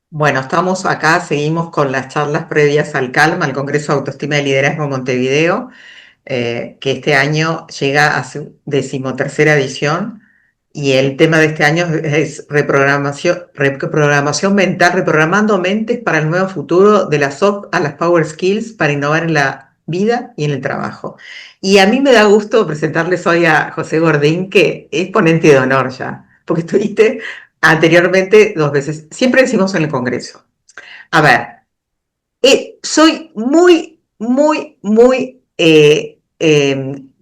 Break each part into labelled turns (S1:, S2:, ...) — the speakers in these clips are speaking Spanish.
S1: Bueno, estamos acá, seguimos con las charlas previas al CALM, al Congreso de Autoestima y Liderazgo Montevideo, que este año llega a su decimotercera edición y el tema de este año es reprogramación mental, reprogramando mentes para el nuevo futuro de las soft a las power skills para innovar en la vida y en el trabajo. Y a mí me da gusto presentarles hoy a José Gordín, que es ponente de honor ya, porque estuviste anteriormente 2 veces, siempre decimos en el Congreso. A ver, soy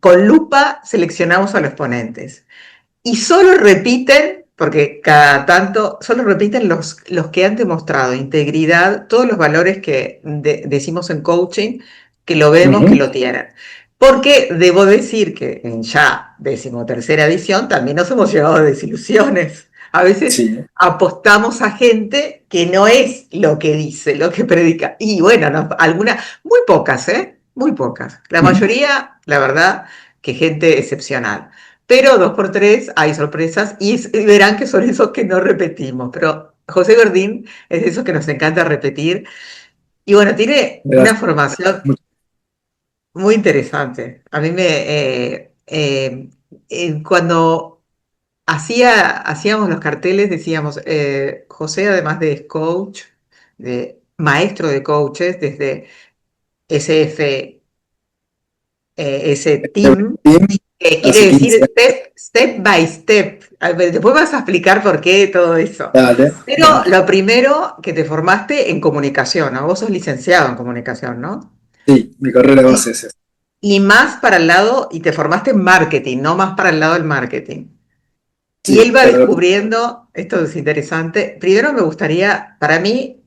S1: con lupa seleccionamos a los ponentes. Y solo repiten, porque cada tanto, solo repiten los que han demostrado integridad, todos los valores que decimos en coaching, que lo vemos que
S2: Ujú.
S1: lo tienen. Porque debo decir que en ya decimotercera edición también nos hemos llevado desilusiones. A veces
S2: Sí,
S1: apostamos a gente que no es lo que dice, lo que predica. Y bueno, no, algunas, muy pocas, ¿eh? Muy pocas. La
S2: ujú.
S1: mayoría, la verdad, que gente excepcional. Pero 2 por 3 hay sorpresas y verán que son esos que no repetimos. Pero José Gordín es de esos que nos encanta repetir. Y bueno, tiene una
S2: Gracias.
S1: formación
S2: Muchas
S1: muy interesante. A mí cuando hacíamos los carteles decíamos, José además de coach, de maestro de coaches desde SF, ese team,
S2: gracias.
S1: quiere
S2: Hace
S1: decir
S2: 15 años.
S1: step by step. A ver, después vas a explicar por qué todo eso.
S2: Dale,
S1: Pero
S2: dale.
S1: lo primero que te formaste en comunicación, ¿no? Vos sos licenciado en comunicación, ¿no?
S2: Sí, mi carrera de base
S1: Y,
S2: es esa.
S1: y más para el lado, y te formaste en marketing, no más para el lado del marketing. Y
S2: Sí,
S1: él va
S2: pero
S1: descubriendo, esto es interesante, primero me gustaría, para mí,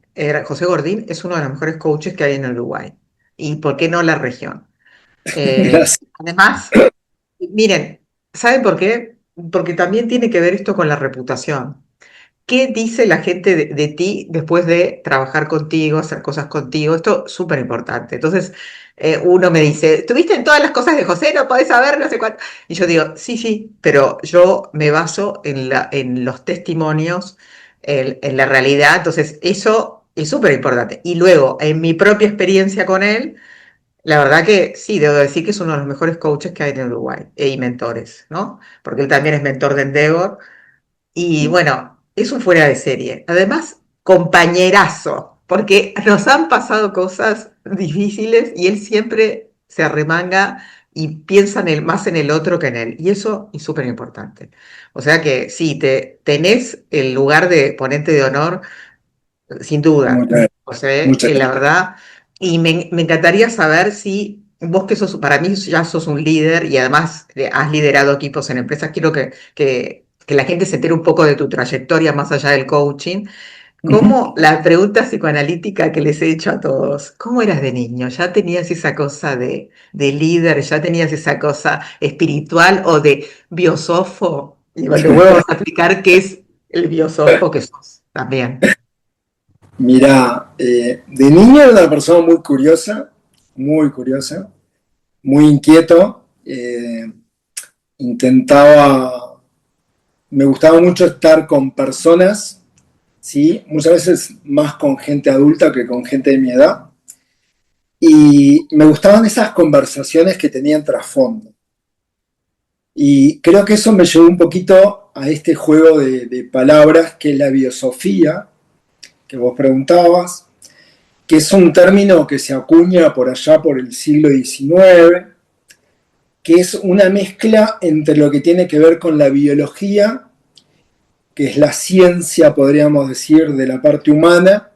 S1: José Gordín es uno de los mejores coaches que hay en Uruguay. ¿Y por qué no la región?
S2: gracias.
S1: Además, miren, ¿saben por qué? Porque también tiene que ver esto con la reputación. ¿Qué dice la gente de ti después de trabajar contigo, hacer cosas contigo? Esto es súper importante. Entonces, uno me dice, ¿estuviste en todas las cosas de José? No podés saber, no sé cuánto. Y yo digo, sí, sí, pero yo me baso en los testimonios, en la realidad. Entonces, eso es súper importante. Y luego, en mi propia experiencia con él, la verdad que sí, debo decir que es uno de los mejores coaches que hay en Uruguay, y mentores, ¿no? Porque él también es mentor de Endeavor y bueno, es un fuera de serie. Además, compañerazo, porque nos han pasado cosas difíciles y él siempre se arremanga y piensa más en el otro que en él. Y eso es súper importante. O sea que sí, tenés el lugar de ponente de honor, sin duda.
S2: Muchas,
S1: O sea,
S2: muchas
S1: la
S2: gracias.
S1: verdad, y me encantaría saber si vos que sos, para mí ya sos un líder y además has liderado equipos en empresas, quiero que la gente se entere un poco de tu trayectoria más allá del coaching.
S2: Ujú.
S1: ¿Cómo la pregunta psicoanalítica que les he hecho a todos? ¿Cómo eras de niño? ¿Ya tenías esa cosa de líder? ¿Ya tenías esa cosa espiritual o de biosofo? Y bueno, luego vamos a explicar qué es el biosofo que sos también.
S2: Mira, de niño era una persona muy curiosa, muy inquieto. Intentaba, me gustaba mucho estar con personas, ¿sí? Muchas veces más con gente adulta que con gente de mi edad. Y me gustaban esas conversaciones que tenían trasfondo. Y creo que eso me llevó un poquito a este juego de palabras que es la biosofía, que vos preguntabas, que es un término que se acuña por allá por el siglo XIX, que es una mezcla entre lo que tiene que ver con la biología, que es la ciencia, podríamos decir, de la parte humana,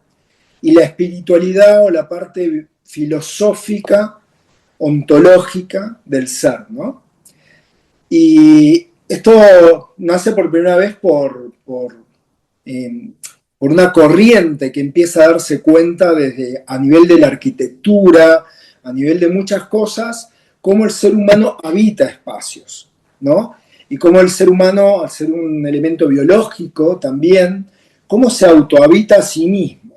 S2: y la espiritualidad o la parte filosófica, ontológica del ser, ¿no? Y esto nace por primera vez eh, por una corriente que empieza a darse cuenta desde a nivel de la arquitectura, a nivel de muchas cosas, cómo el ser humano habita espacios, ¿no? Y cómo el ser humano, al ser un elemento biológico también, cómo se autohabita a sí mismo.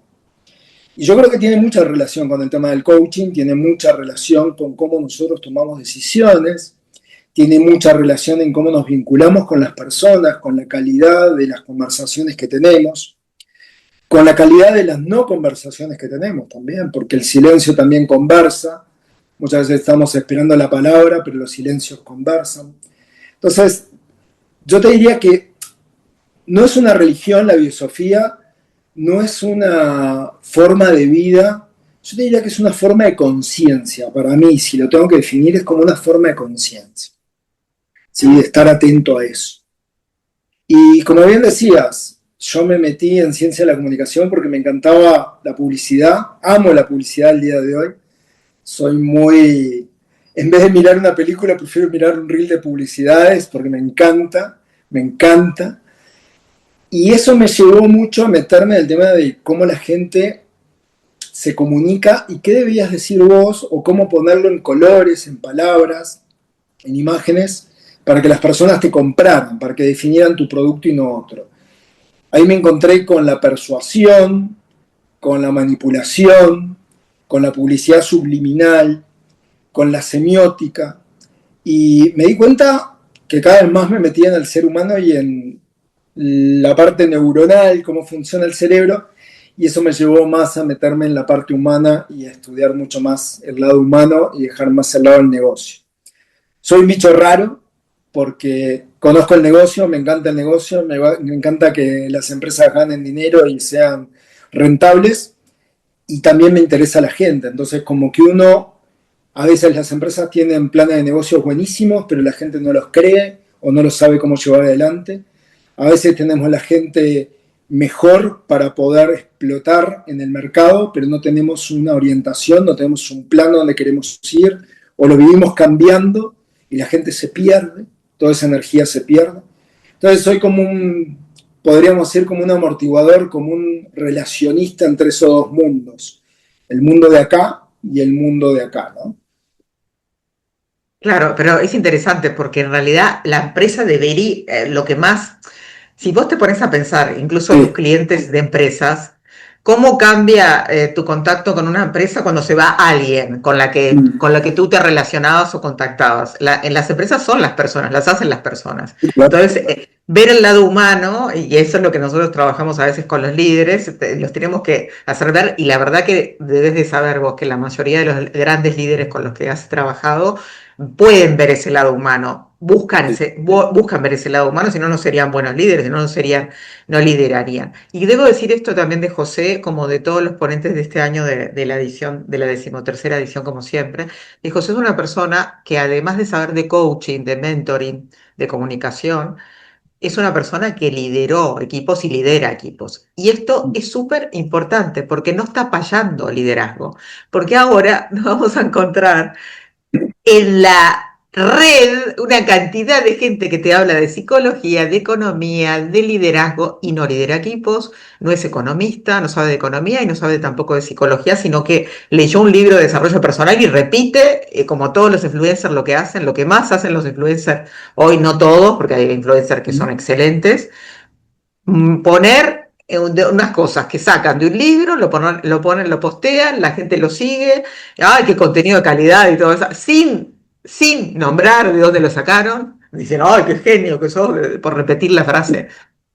S2: Y yo creo que tiene mucha relación con el tema del coaching, tiene mucha relación con cómo nosotros tomamos decisiones, tiene mucha relación en cómo nos vinculamos con las personas, con la calidad de las conversaciones que tenemos, con la calidad de las no conversaciones que tenemos también, porque el silencio también conversa. Muchas veces estamos esperando la palabra, pero los silencios conversan. Entonces, yo te diría que no es una religión la biosofía, no es una forma de vida, yo te diría que es una forma de conciencia. Para mí, si lo tengo que definir, es como una forma de conciencia, ¿sí? De estar atento a eso. Y como bien decías, yo me metí en ciencia de la comunicación porque me encantaba la publicidad, amo la publicidad al día de hoy, soy muy, en vez de mirar una película, prefiero mirar un reel de publicidades porque me encanta, me encanta. Y eso me llevó mucho a meterme en el tema de cómo la gente se comunica y qué debías decir vos o cómo ponerlo en colores, en palabras, en imágenes, para que las personas te compraran, para que definieran tu producto y no otro. Ahí me encontré con la persuasión, con la manipulación, con la publicidad subliminal, con la semiótica, y me di cuenta que cada vez más me metía en el ser humano y en la parte neuronal, cómo funciona el cerebro, y eso me llevó más a meterme en la parte humana y a estudiar mucho más el lado humano y dejar más al lado el negocio. Soy un bicho raro porque conozco el negocio, me encanta el negocio, me encanta que las empresas ganen dinero y sean rentables, y también me interesa la gente. Entonces, como que uno, a veces las empresas tienen planes de negocios buenísimos, pero la gente no los cree o no los sabe cómo llevar adelante. A veces tenemos la gente mejor para poder explotar en el mercado, pero no tenemos una orientación, no tenemos un plano donde queremos ir, o lo vivimos cambiando y la gente se pierde, toda esa energía se pierde. Entonces soy como podríamos decir como un amortiguador, como un relacionista entre esos dos mundos, el mundo de acá y el mundo de acá, ¿no?
S1: Claro, pero es interesante porque en realidad la empresa debería, lo que más, si vos te pones a pensar, incluso tus
S2: Sí.
S1: clientes de empresas, ¿cómo cambia tu contacto con una empresa cuando se va alguien
S2: Mm.
S1: con la que tú te relacionabas o contactabas? En las empresas son las personas, las hacen las personas.
S2: Sí, claro.
S1: Entonces, ver el lado humano, y eso es lo que nosotros trabajamos a veces con los líderes, los tenemos que hacer ver, y la verdad que debes de saber vos que la mayoría de los grandes líderes con los que has trabajado, pueden ver ese lado humano,
S2: Sí.
S1: buscan ver ese lado humano, si no, no serían buenos líderes, si no, no liderarían. Y debo decir esto también de José, como de todos los ponentes de este año de la edición, de la decimotercera edición, como siempre, y José es una persona que además de saber de coaching, de mentoring, de comunicación, es una persona que lideró equipos y lidera equipos. Y esto es súper importante porque no está fallando liderazgo, porque ahora nos vamos a encontrar en la red una cantidad de gente que te habla de psicología, de economía, de liderazgo y no lidera equipos, no es economista, no sabe de economía y no sabe tampoco de psicología, sino que leyó un libro de desarrollo personal y repite, como todos los influencers, lo que hacen, lo que más hacen los influencers, hoy no todos, porque hay influencers que son excelentes, poner unas cosas que sacan de un libro, lo postean, la gente lo sigue, ¡ay, qué contenido de calidad y todo eso! Sin nombrar de dónde lo sacaron, dicen, ¡ay, qué genio que sos! Por repetir la frase.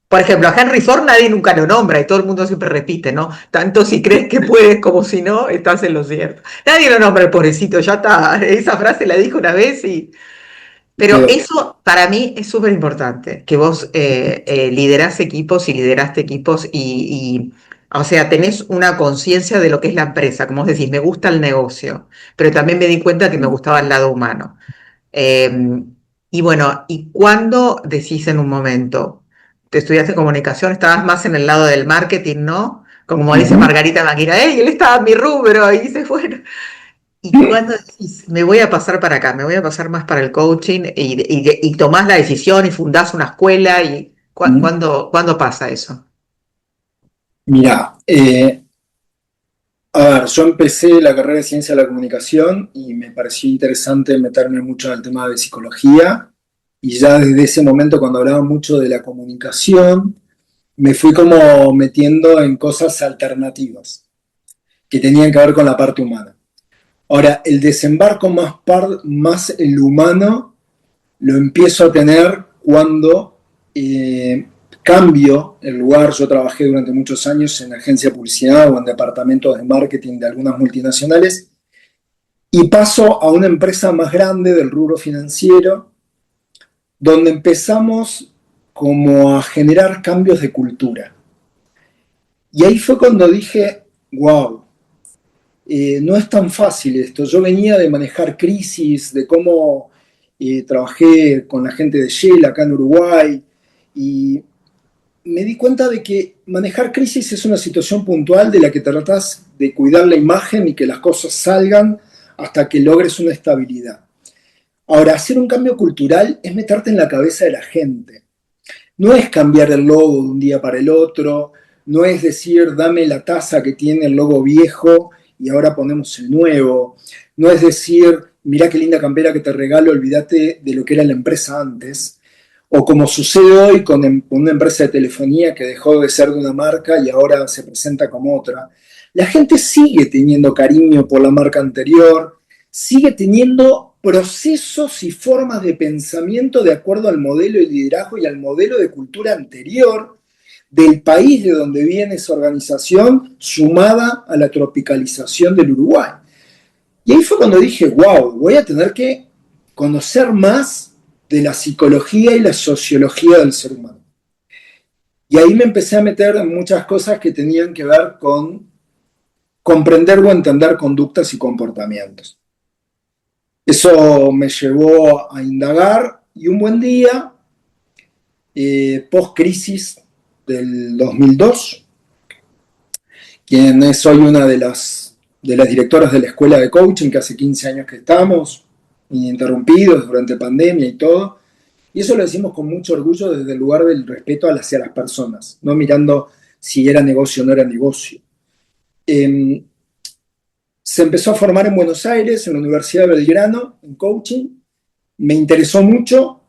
S1: Por ejemplo, a Henry Ford nadie nunca lo nombra y todo el mundo siempre repite, ¿no? Tanto si crees que puedes como si no, estás en lo cierto. Nadie lo nombra, el pobrecito, ya está. Esa frase la dijo una vez y pero
S2: Quedó.
S1: eso para mí es súper importante, que vos liderás equipos y lideraste equipos o sea, tenés una conciencia de lo que es la empresa, como vos decís, me gusta el negocio, pero también me di cuenta que me gustaba el lado humano. Eh, y bueno, ¿y cuándo decís en un momento, te estudiaste comunicación, estabas más en el lado del marketing, ¿no? Como dice
S2: Ujú.
S1: Margarita Maquina, ¡hey, él estaba en mi rubro! Y dice, bueno, ¿y cuándo decís, me voy a pasar para acá, me voy a pasar más para el coaching y tomás la decisión y fundás una escuela? ¿Y cuándo pasa eso?
S2: Mira, a ver, yo empecé la carrera de ciencia de la comunicación y me pareció interesante meterme mucho en el tema de psicología, y ya desde ese momento, cuando hablaba mucho de la comunicación, me fui como metiendo en cosas alternativas que tenían que ver con la parte humana. Ahora, el desembarco más el humano lo empiezo a tener cuando cambio el lugar. Yo trabajé durante muchos años en agencia de publicidad o en departamentos de marketing de algunas multinacionales y paso a una empresa más grande del rubro financiero, donde empezamos como a generar cambios de cultura. Y ahí fue cuando dije, wow, no es tan fácil esto. Yo venía de manejar crisis, de cómo trabajé con la gente de Shell acá en Uruguay, y me di cuenta de que manejar crisis es una situación puntual de la que tratas de cuidar la imagen y que las cosas salgan hasta que logres una estabilidad. Ahora, hacer un cambio cultural es meterte en la cabeza de la gente. No es cambiar el logo de un día para el otro, no es decir, dame la taza que tiene el logo viejo y ahora ponemos el nuevo, no es decir, mira qué linda campera que te regalo, olvídate de lo que era la empresa antes, o como sucede hoy con una empresa de telefonía que dejó de ser de una marca y ahora se presenta como otra. La gente sigue teniendo cariño por la marca anterior, sigue teniendo procesos y formas de pensamiento de acuerdo al modelo de liderazgo y al modelo de cultura anterior del país de donde viene esa organización, sumada a la tropicalización del Uruguay. Y ahí fue cuando dije, wow, voy a tener que conocer más de la psicología y la sociología del ser humano. Y ahí me empecé a meter en muchas cosas que tenían que ver con comprender o entender conductas y comportamientos. Eso me llevó a indagar y un buen día, post-crisis del 2002, quien es hoy una de las directoras de la escuela de coaching, que hace 15 años que estamos, ininterrumpidos durante pandemia y todo, y eso lo decimos con mucho orgullo desde el lugar del respeto hacia las personas, no mirando si era negocio o no era negocio. Se empezó a formar en Buenos Aires, en la Universidad de Belgrano, en coaching. Me interesó mucho.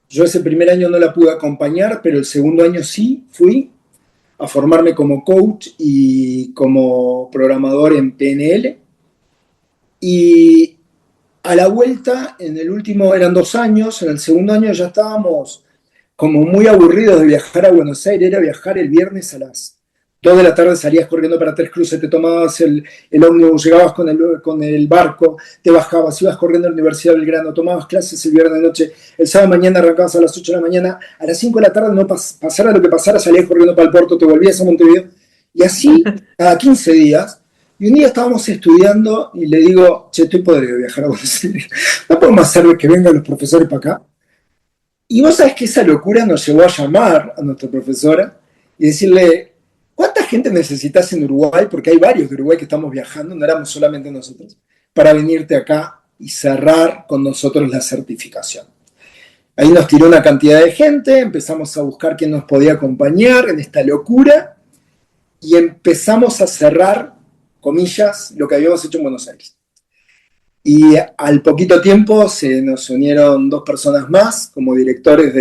S2: Yo ese primer año no la pude acompañar, pero el segundo año sí fui a formarme como coach y como programador en PNL. Y a la vuelta, en el último eran 2 años, en el segundo año ya estábamos como muy aburridos de viajar a Buenos Aires, era viajar el viernes a las 2 de la tarde, salías corriendo para Tres Cruces, te tomabas el ómnibus, llegabas con el barco, te bajabas, ibas corriendo a la Universidad de Belgrano, tomabas clases el viernes de noche, el sábado de mañana arrancabas a las 8 de la mañana, a las 5 de la tarde no pasara lo que pasara, salías corriendo para el puerto, te volvías a Montevideo, y así cada 15 días. Y un día estábamos estudiando y le digo, che, estoy podrido de viajar a Buenos Aires, ¿no podemos hacer que vengan los profesores para acá? Y vos sabés que esa locura nos llevó a llamar a nuestra profesora y decirle, ¿cuánta gente necesitas en Uruguay? Porque hay varios de Uruguay que estamos viajando, no éramos solamente nosotros, para venirte acá y cerrar con nosotros la certificación. Ahí nos tiró una cantidad de gente, empezamos a buscar quién nos podía acompañar en esta locura y empezamos a cerrar, comillas, lo que habíamos hecho en Buenos Aires. Y al poquito tiempo se nos unieron 2 personas más como directores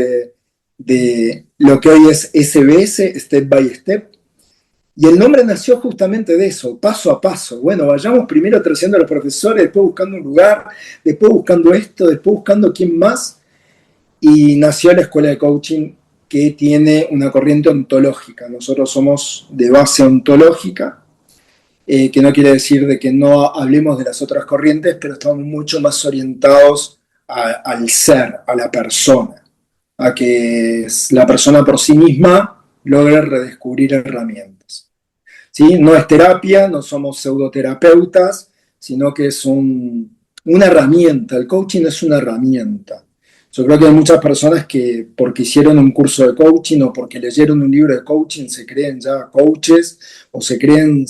S2: de lo que hoy es SBS, Step by Step. Y el nombre nació justamente de eso, paso a paso. Bueno, vayamos primero trayendo a los profesores, después buscando un lugar, después buscando esto, después buscando quién más. Y nació la escuela de coaching que tiene una corriente ontológica. Nosotros somos de base ontológica, que no quiere decir de que no hablemos de las otras corrientes, pero estamos mucho más orientados al ser, a la persona, a que la persona por sí misma logre redescubrir herramientas. ¿Sí? No es terapia, no somos pseudoterapeutas, sino que es una herramienta. El coaching es una herramienta. Yo creo que hay muchas personas que porque hicieron un curso de coaching o porque leyeron un libro de coaching se creen ya coaches o se creen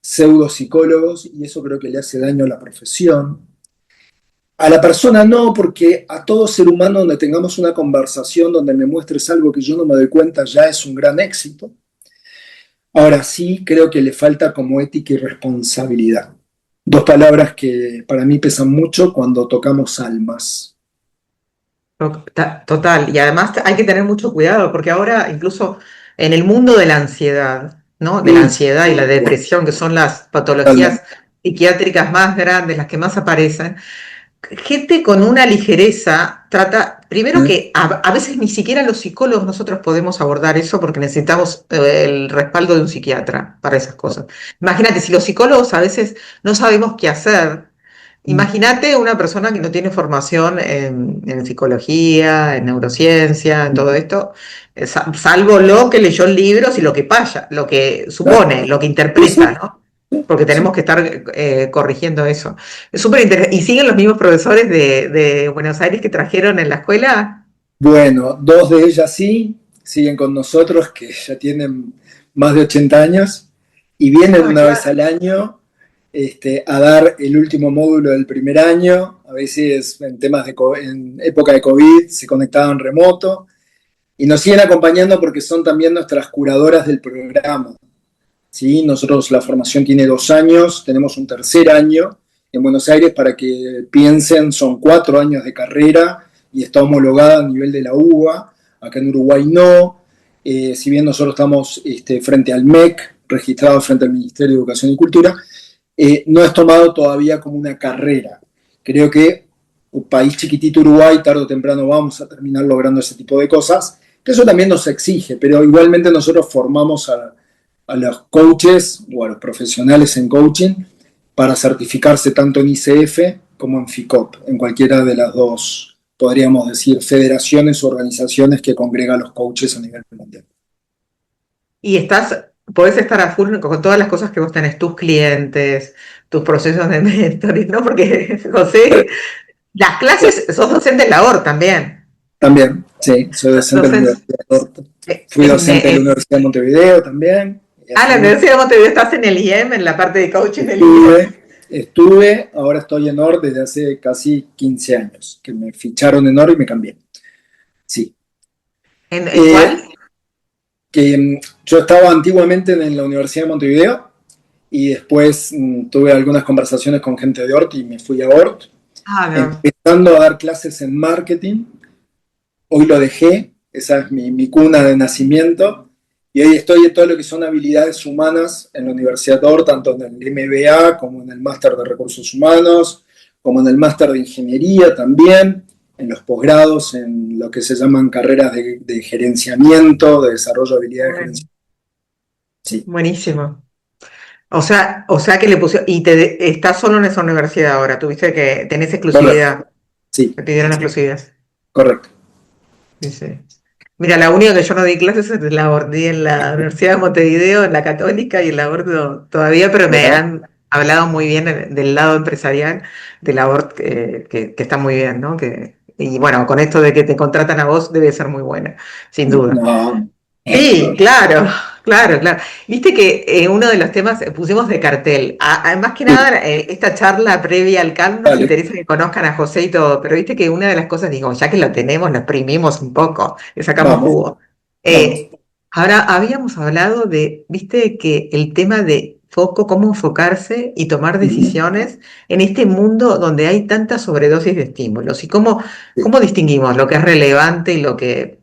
S2: pseudopsicólogos y eso creo que le hace daño a la profesión. A la persona no, porque a todo ser humano donde tengamos una conversación, donde me muestres algo que yo no me doy cuenta, ya es un gran éxito. Ahora sí, creo que le falta como ética y responsabilidad. 2 palabras que para mí pesan mucho cuando tocamos almas.
S1: Total, y además hay que tener mucho cuidado porque ahora incluso en el mundo de la ansiedad, ¿no? De la ansiedad y la depresión, que son las patologías psiquiátricas más grandes, las que más aparecen, gente con una ligereza trata, primero
S2: ¿eh?
S1: que a veces ni siquiera los psicólogos nosotros podemos abordar eso porque necesitamos el respaldo de un psiquiatra para esas cosas. Imagínate, si los psicólogos a veces no sabemos qué hacer, imagínate una persona que no tiene formación en psicología, en neurociencia, en todo esto, salvo lo que leyó en libros y lo que pasa, lo que
S2: Claro.
S1: supone, lo que
S2: Sí,
S1: interpreta,
S2: sí,
S1: ¿no?
S2: sí,
S1: Porque tenemos
S2: sí.
S1: que estar corrigiendo eso. Es súper interesante. ¿Y siguen los mismos profesores de Buenos Aires que trajeron en la escuela?
S2: Bueno, dos de ellas sí, siguen con nosotros, que ya tienen más de 80 años, y vienen
S1: Ah,
S2: una vez
S1: claro.
S2: al año a dar el último módulo del primer año. A veces en temas en época de COVID se conectaban remoto y nos siguen acompañando porque son también nuestras curadoras del programa. ¿Sí? Nosotros la formación tiene 2 años, tenemos un tercer año en Buenos Aires para que piensen, son 4 años de carrera y está homologada a nivel de la UBA, acá en Uruguay no. Si bien nosotros estamos frente al MEC, registrado frente al Ministerio de Educación y Cultura, no es tomado todavía como una carrera. Creo que un país chiquitito Uruguay, tarde o temprano vamos a terminar logrando ese tipo de cosas, que eso también nos exige, pero igualmente nosotros formamos a los coaches o a los profesionales en coaching para certificarse tanto en ICF como en FICOP, en cualquiera de las dos, podríamos decir, federaciones o organizaciones que congregan a los coaches a nivel mundial.
S1: Y podés estar a full con todas las cosas que vos tenés, tus clientes, tus procesos de mentoring, ¿no? Porque, José, las clases, sos docente en la OR también.
S2: También, sí, soy docente de la
S1: Docente
S2: Universidad de Horta. Fui
S1: en,
S2: docente de la Universidad de Montevideo también, y
S1: la
S2: así.
S1: Universidad de Montevideo, estás en el IEM, en la parte de coaching del IEM.
S2: Estuve, ahora estoy en OR desde hace casi 15 años, que me ficharon en OR y me cambié. Sí.
S1: ¿En
S2: Eh,
S1: cuál?
S2: yo estaba antiguamente en la Universidad de Montevideo y después tuve algunas conversaciones con gente de ORT y me fui a ORT,
S1: Ah, no.
S2: empezando a dar clases en marketing. Hoy lo dejé, esa es mi cuna de nacimiento, y hoy estoy en todo lo que son habilidades humanas en la Universidad de ORT, tanto en el MBA como en el Máster de Recursos Humanos, como en el Máster de Ingeniería también, en los posgrados, en lo que se llaman carreras de gerenciamiento, de desarrollo de habilidades de
S1: Bueno,
S2: gerenciamiento. Sí,
S1: buenísimo. O sea que le pusieron, y estás solo en esa universidad ahora, tuviste que, tenés
S2: correcto.
S1: exclusividad,
S2: Sí,
S1: te pidieron
S2: sí,
S1: exclusividad.
S2: correcto.
S1: Dice. Mira, la única que yo no di clases es la di en la Universidad de Montevideo, en la Católica y en la ORT todavía, pero me
S2: Mirá,
S1: han hablado muy bien del lado empresarial de la ORT, que está muy bien, ¿no? Y bueno, con esto de que te contratan a vos debe ser muy buena, sin duda.
S2: no,
S1: Sí, claro, claro, claro. Viste que uno de los temas pusimos de cartel. Más que
S2: sí,
S1: nada, esta charla previa al CAN nos
S2: dale,
S1: interesa que conozcan a José y todo, pero viste que una de las cosas, digo, ya que lo tenemos, lo exprimimos un poco, le sacamos
S2: vamos,
S1: jugo.
S2: vamos.
S1: Ahora, habíamos hablado de, viste, que el tema de foco, cómo enfocarse y tomar
S2: Ujú,
S1: decisiones en este mundo donde hay tanta sobredosis de estímulos y
S2: sí.
S1: cómo distinguimos lo que es relevante y lo que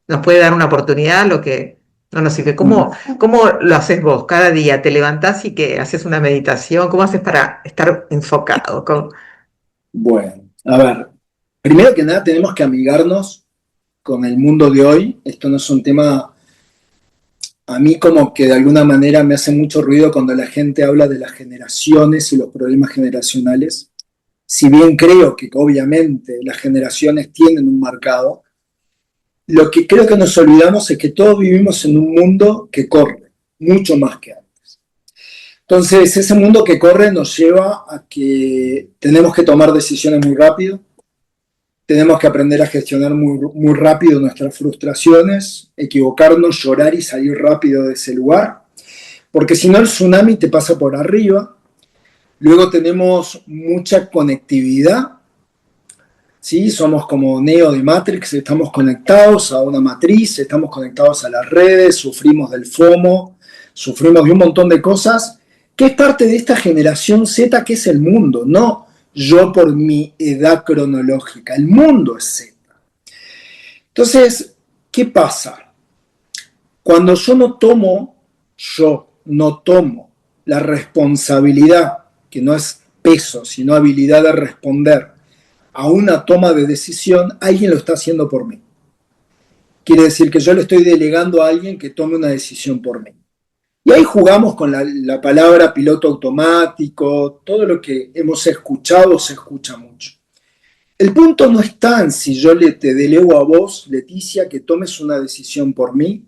S1: nos puede dar una oportunidad, lo que no nos sirve.
S2: Ujú.
S1: ¿Cómo lo haces vos? Cada día te levantás y que haces una meditación. ¿Cómo haces para estar enfocado?
S2: Bueno, a ver, primero que nada tenemos que amigarnos con el mundo de hoy. Esto no es un tema, a mí como que de alguna manera me hace mucho ruido cuando la gente habla de las generaciones y los problemas generacionales. Si bien creo que obviamente las generaciones tienen un marcado, lo que creo que nos olvidamos es que todos vivimos en un mundo que corre, mucho más que antes. Entonces, ese mundo que corre nos lleva a que tenemos que tomar decisiones muy rápido, tenemos que aprender a gestionar muy rápido nuestras frustraciones, equivocarnos, llorar y salir rápido de ese lugar, porque si no el tsunami te pasa por arriba. Luego tenemos mucha conectividad, ¿sí? Somos como Neo de Matrix, estamos conectados a una matriz, estamos conectados a las redes, sufrimos del FOMO, sufrimos de un montón de cosas, que es parte de esta generación Z que es el mundo, no yo por mi edad cronológica, el mundo es Z. Entonces, ¿qué pasa? Cuando yo no tomo la responsabilidad, que no es peso, sino habilidad de responder a una toma de decisión, alguien lo está haciendo por mí. Quiere decir que yo le estoy delegando a alguien que tome una decisión por mí. Y ahí jugamos con la palabra piloto automático, todo lo que hemos escuchado se escucha mucho. El punto no está en si yo te delego a vos, Leticia, que tomes una decisión por mí,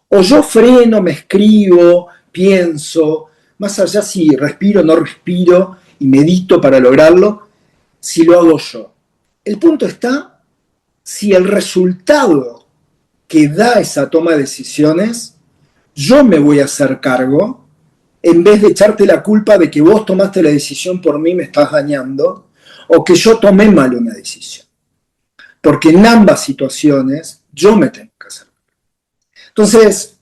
S2: o yo freno, me escribo, pienso, más allá si respiro o no respiro y medito para lograrlo, si lo hago yo. El punto está si el resultado que da esa toma de decisiones, yo me voy a hacer cargo, en vez de echarte la culpa de que vos tomaste la decisión por mí, me estás dañando, o que yo tomé mal una decisión. Porque en ambas situaciones yo me tengo que hacer. Entonces,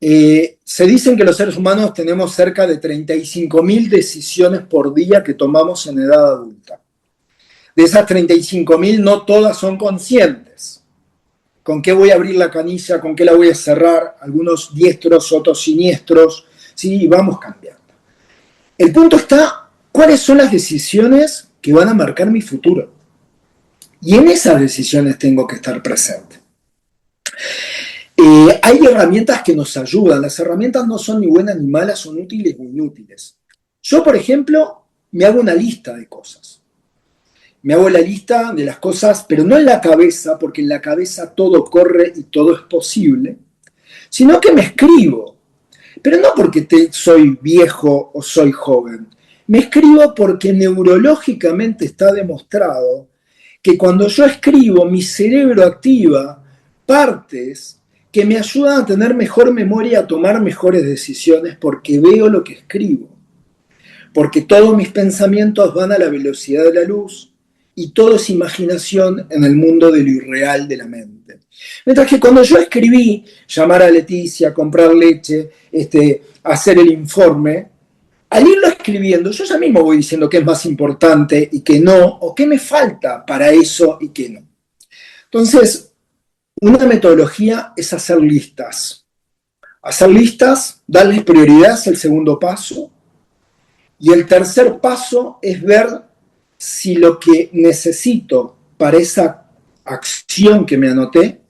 S2: se dicen que los seres humanos tenemos cerca de 35.000 decisiones por día que tomamos en edad adulta. De esas 35.000 no todas son conscientes. ¿Con qué voy a abrir la canilla? ¿Con qué la voy a cerrar? Algunos diestros, otros siniestros. Sí, vamos cambiando. El punto está, ¿cuáles son las decisiones que van a marcar mi futuro? Y en esas decisiones tengo que estar presente. Hay herramientas que nos ayudan. Las herramientas no son ni buenas ni malas, son útiles o inútiles. Yo, por ejemplo, me hago una lista de cosas. Me hago la lista de las cosas, pero no en la cabeza, porque en la cabeza todo corre y todo es posible, sino que me escribo. Pero no porque soy viejo o soy joven. Me escribo porque neurológicamente está demostrado que cuando yo escribo, mi cerebro activa partes que me ayudan a tener mejor memoria, a tomar mejores decisiones, porque veo lo que escribo. Porque todos mis pensamientos van a la velocidad de la luz y todo es imaginación en el mundo de lo irreal de la mente. Mientras que cuando yo escribí, llamar a Leticia, comprar leche, hacer el informe, al irlo escribiendo, yo ya mismo voy diciendo qué es más importante y qué no, o qué me falta para eso y qué no. Entonces, una metodología es hacer listas. Hacer listas, darles prioridad es el segundo paso. Y el tercer paso es ver si lo que necesito para esa acción que me anoté,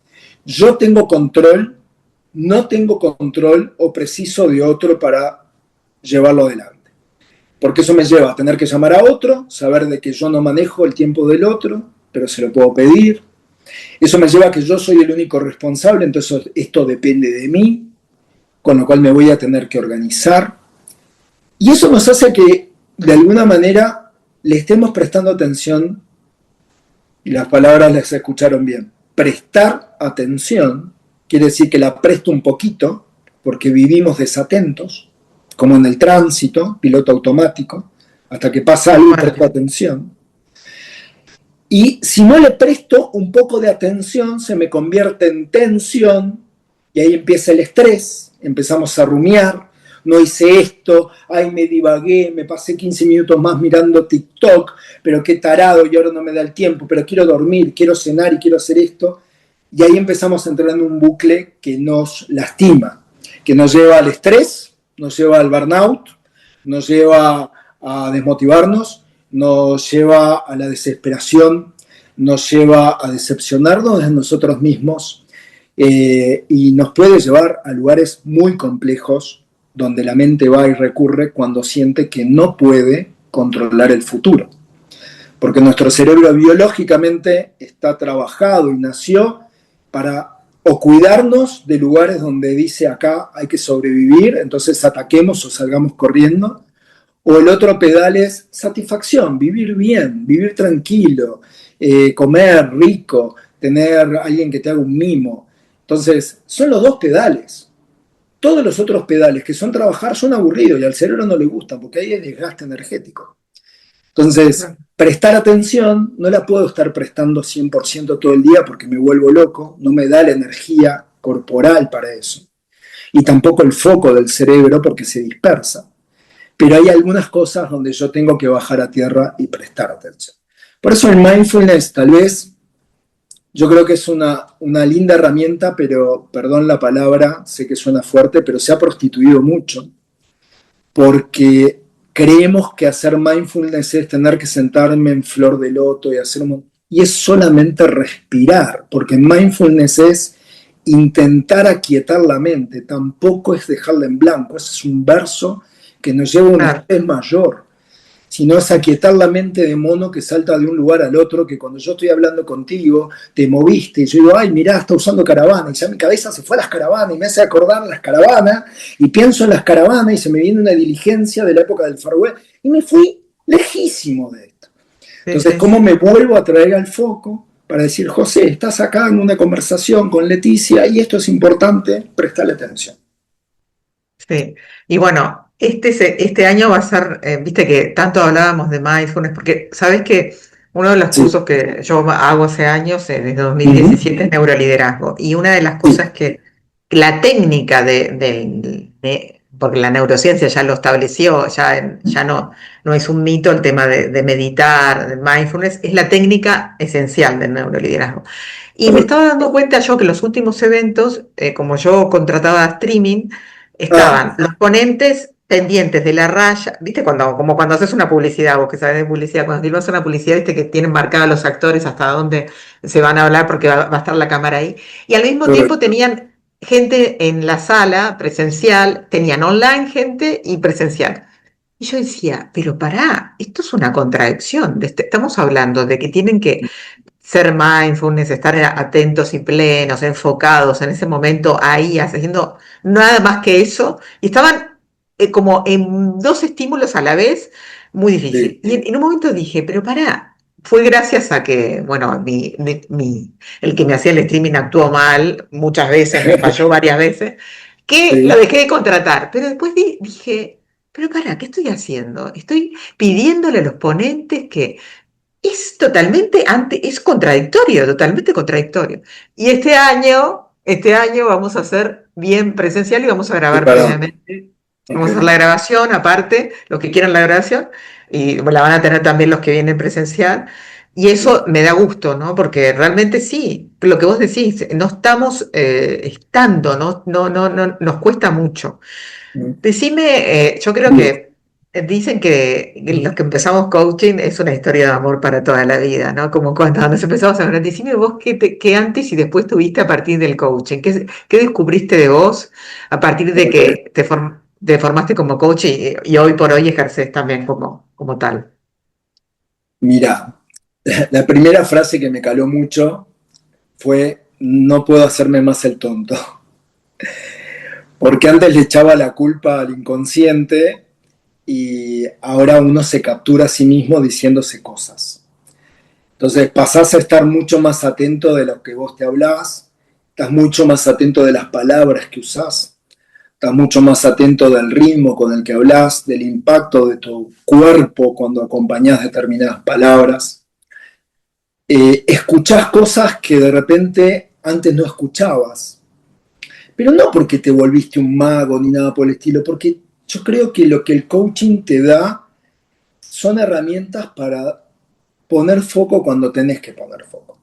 S2: yo tengo control, no tengo control o preciso de otro para llevarlo adelante. Porque eso me lleva a tener que llamar a otro, saber de que yo no manejo el tiempo del otro, pero se lo puedo pedir. Eso me lleva a que yo soy el único responsable, entonces esto depende de mí, con lo cual me voy a tener que organizar. Y eso nos hace que, de alguna manera, le estemos prestando atención, y las palabras las escucharon bien. Prestar atención quiere decir que la presto un poquito, porque vivimos desatentos, como en el tránsito, piloto automático, hasta que pasa algo y presto atención. Y si no le presto un poco de atención, se me convierte en tensión, y ahí empieza el estrés, empezamos a rumiar, no hice esto, ay, me divagué, me pasé 15 minutos más mirando TikTok, pero qué tarado, y ahora no me da el tiempo, pero quiero dormir, quiero cenar y quiero hacer esto. Y ahí empezamos a entrar en un bucle que nos lastima, que nos lleva al estrés, nos lleva al burnout, nos lleva a desmotivarnos, nos lleva a la desesperación, nos lleva a decepcionarnos de nosotros mismos y nos puede llevar a lugares muy complejos donde la mente va y recurre cuando siente que no puede controlar el futuro. Porque nuestro cerebro biológicamente está trabajado y nació para o cuidarnos de lugares donde dice acá hay que sobrevivir, entonces ataquemos o salgamos corriendo. O el otro pedal es satisfacción, vivir bien, vivir tranquilo, comer rico, tener alguien que te haga un mimo. Entonces, son los dos pedales. Todos los otros pedales que son trabajar son aburridos y al cerebro no le gustan porque ahí es desgaste energético. Entonces, prestar atención no la puedo estar prestando 100% todo el día porque me vuelvo loco, no me da la energía corporal para eso. Y tampoco el foco del cerebro porque se dispersa. Pero hay algunas cosas donde yo tengo que bajar a tierra y prestar atención. Por eso el mindfulness tal vez, yo creo que es una linda herramienta, pero, perdón la palabra, sé que suena fuerte, pero se ha prostituido mucho, porque creemos que hacer mindfulness es tener que sentarme en flor de loto y hacer y es solamente respirar, porque mindfulness es intentar aquietar la mente, tampoco es dejarla en blanco, ese es un verso que nos lleva a un
S1: Claro,
S2: estrés mayor, sino es aquietar la mente de mono que salta de un lugar al otro, que cuando yo estoy hablando contigo, te moviste, y yo digo, ay, mirá, está usando caravana, y ya mi cabeza se fue a las caravanas, y me hace acordar las caravanas, y pienso en las caravanas, y se me viene una diligencia de la época del Far West, y me fui lejísimo de esto.
S1: sí,
S2: Entonces,
S1: sí,
S2: ¿cómo me vuelvo a traer al foco para decir, José, estás acá en una conversación con Leticia, y esto es importante, prestale atención?
S1: sí. Y bueno, este año va a ser, viste que tanto hablábamos de mindfulness, porque sabes que uno de los
S2: Sí.
S1: cursos que yo hago hace años, desde
S2: Ujú.
S1: 2017, es neuroliderazgo. Y una de las
S2: Sí,
S1: cosas que la técnica porque la neurociencia ya lo estableció, ya no es un mito el tema de meditar, de mindfulness, es la técnica esencial del neuroliderazgo. Y me
S2: correcto.
S1: estaba dando cuenta yo que los últimos eventos, como yo contrataba streaming,
S2: Ah,
S1: estaban los ponentes pendientes de la raya, ¿viste? Como cuando haces una publicidad, vos que sabés de publicidad, cuando filmas una publicidad, ¿viste? Que tienen marcados los actores hasta dónde se van a hablar porque va a estar la cámara ahí. Y al mismo tiempo
S2: correcto.
S1: tenían gente en la sala presencial, tenían online gente y presencial. Y yo decía, pero pará, esto es una contradicción. Estamos hablando de que tienen que ser mindfulness, estar atentos y plenos, enfocados en ese momento ahí, haciendo nada más que eso, y estaban como en dos estímulos a la vez, muy
S2: Sí,
S1: difícil. Y en un momento dije, pero pará, fue gracias a que, bueno, el que me hacía el streaming actuó mal muchas veces, me falló varias veces, que lo
S2: sí,
S1: dejé de contratar, pero después dije, pero pará, ¿qué estoy haciendo? Estoy pidiéndole a los ponentes que es es contradictorio, totalmente contradictorio. Y este año vamos a hacer bien presencial y vamos a grabar
S2: preparado.
S1: previamente.
S2: Ok.
S1: Vamos a hacer la grabación, aparte, los que quieran la grabación, y la van a tener también los que vienen presencial. Y eso me da gusto, ¿no? Porque realmente sí, lo que vos decís, no estamos estando, nos cuesta mucho. Decime, yo creo
S2: Bien.
S1: que dicen que los que empezamos coaching es una historia de amor para toda la vida, ¿no? Como cuando nos empezamos a hablar, decime vos qué antes y después tuviste a partir del coaching, qué descubriste de vos a partir de
S2: Ok.
S1: que te formaste como coach y hoy por hoy ejerces también como tal.
S2: Mira, la primera frase que me caló mucho fue, no puedo hacerme más el tonto. Porque antes le echaba la culpa al inconsciente y ahora uno se captura a sí mismo diciéndose cosas. Entonces pasás a estar mucho más atento de lo que vos te hablás, estás mucho más atento de las palabras que usás, estás mucho más atento del ritmo con el que hablas, del impacto de tu cuerpo cuando acompañás determinadas palabras. Escuchás cosas que de repente antes no escuchabas. Pero no porque te volviste un mago ni nada por el estilo, porque yo creo que lo que el coaching te da son herramientas para poner foco cuando tenés que poner foco.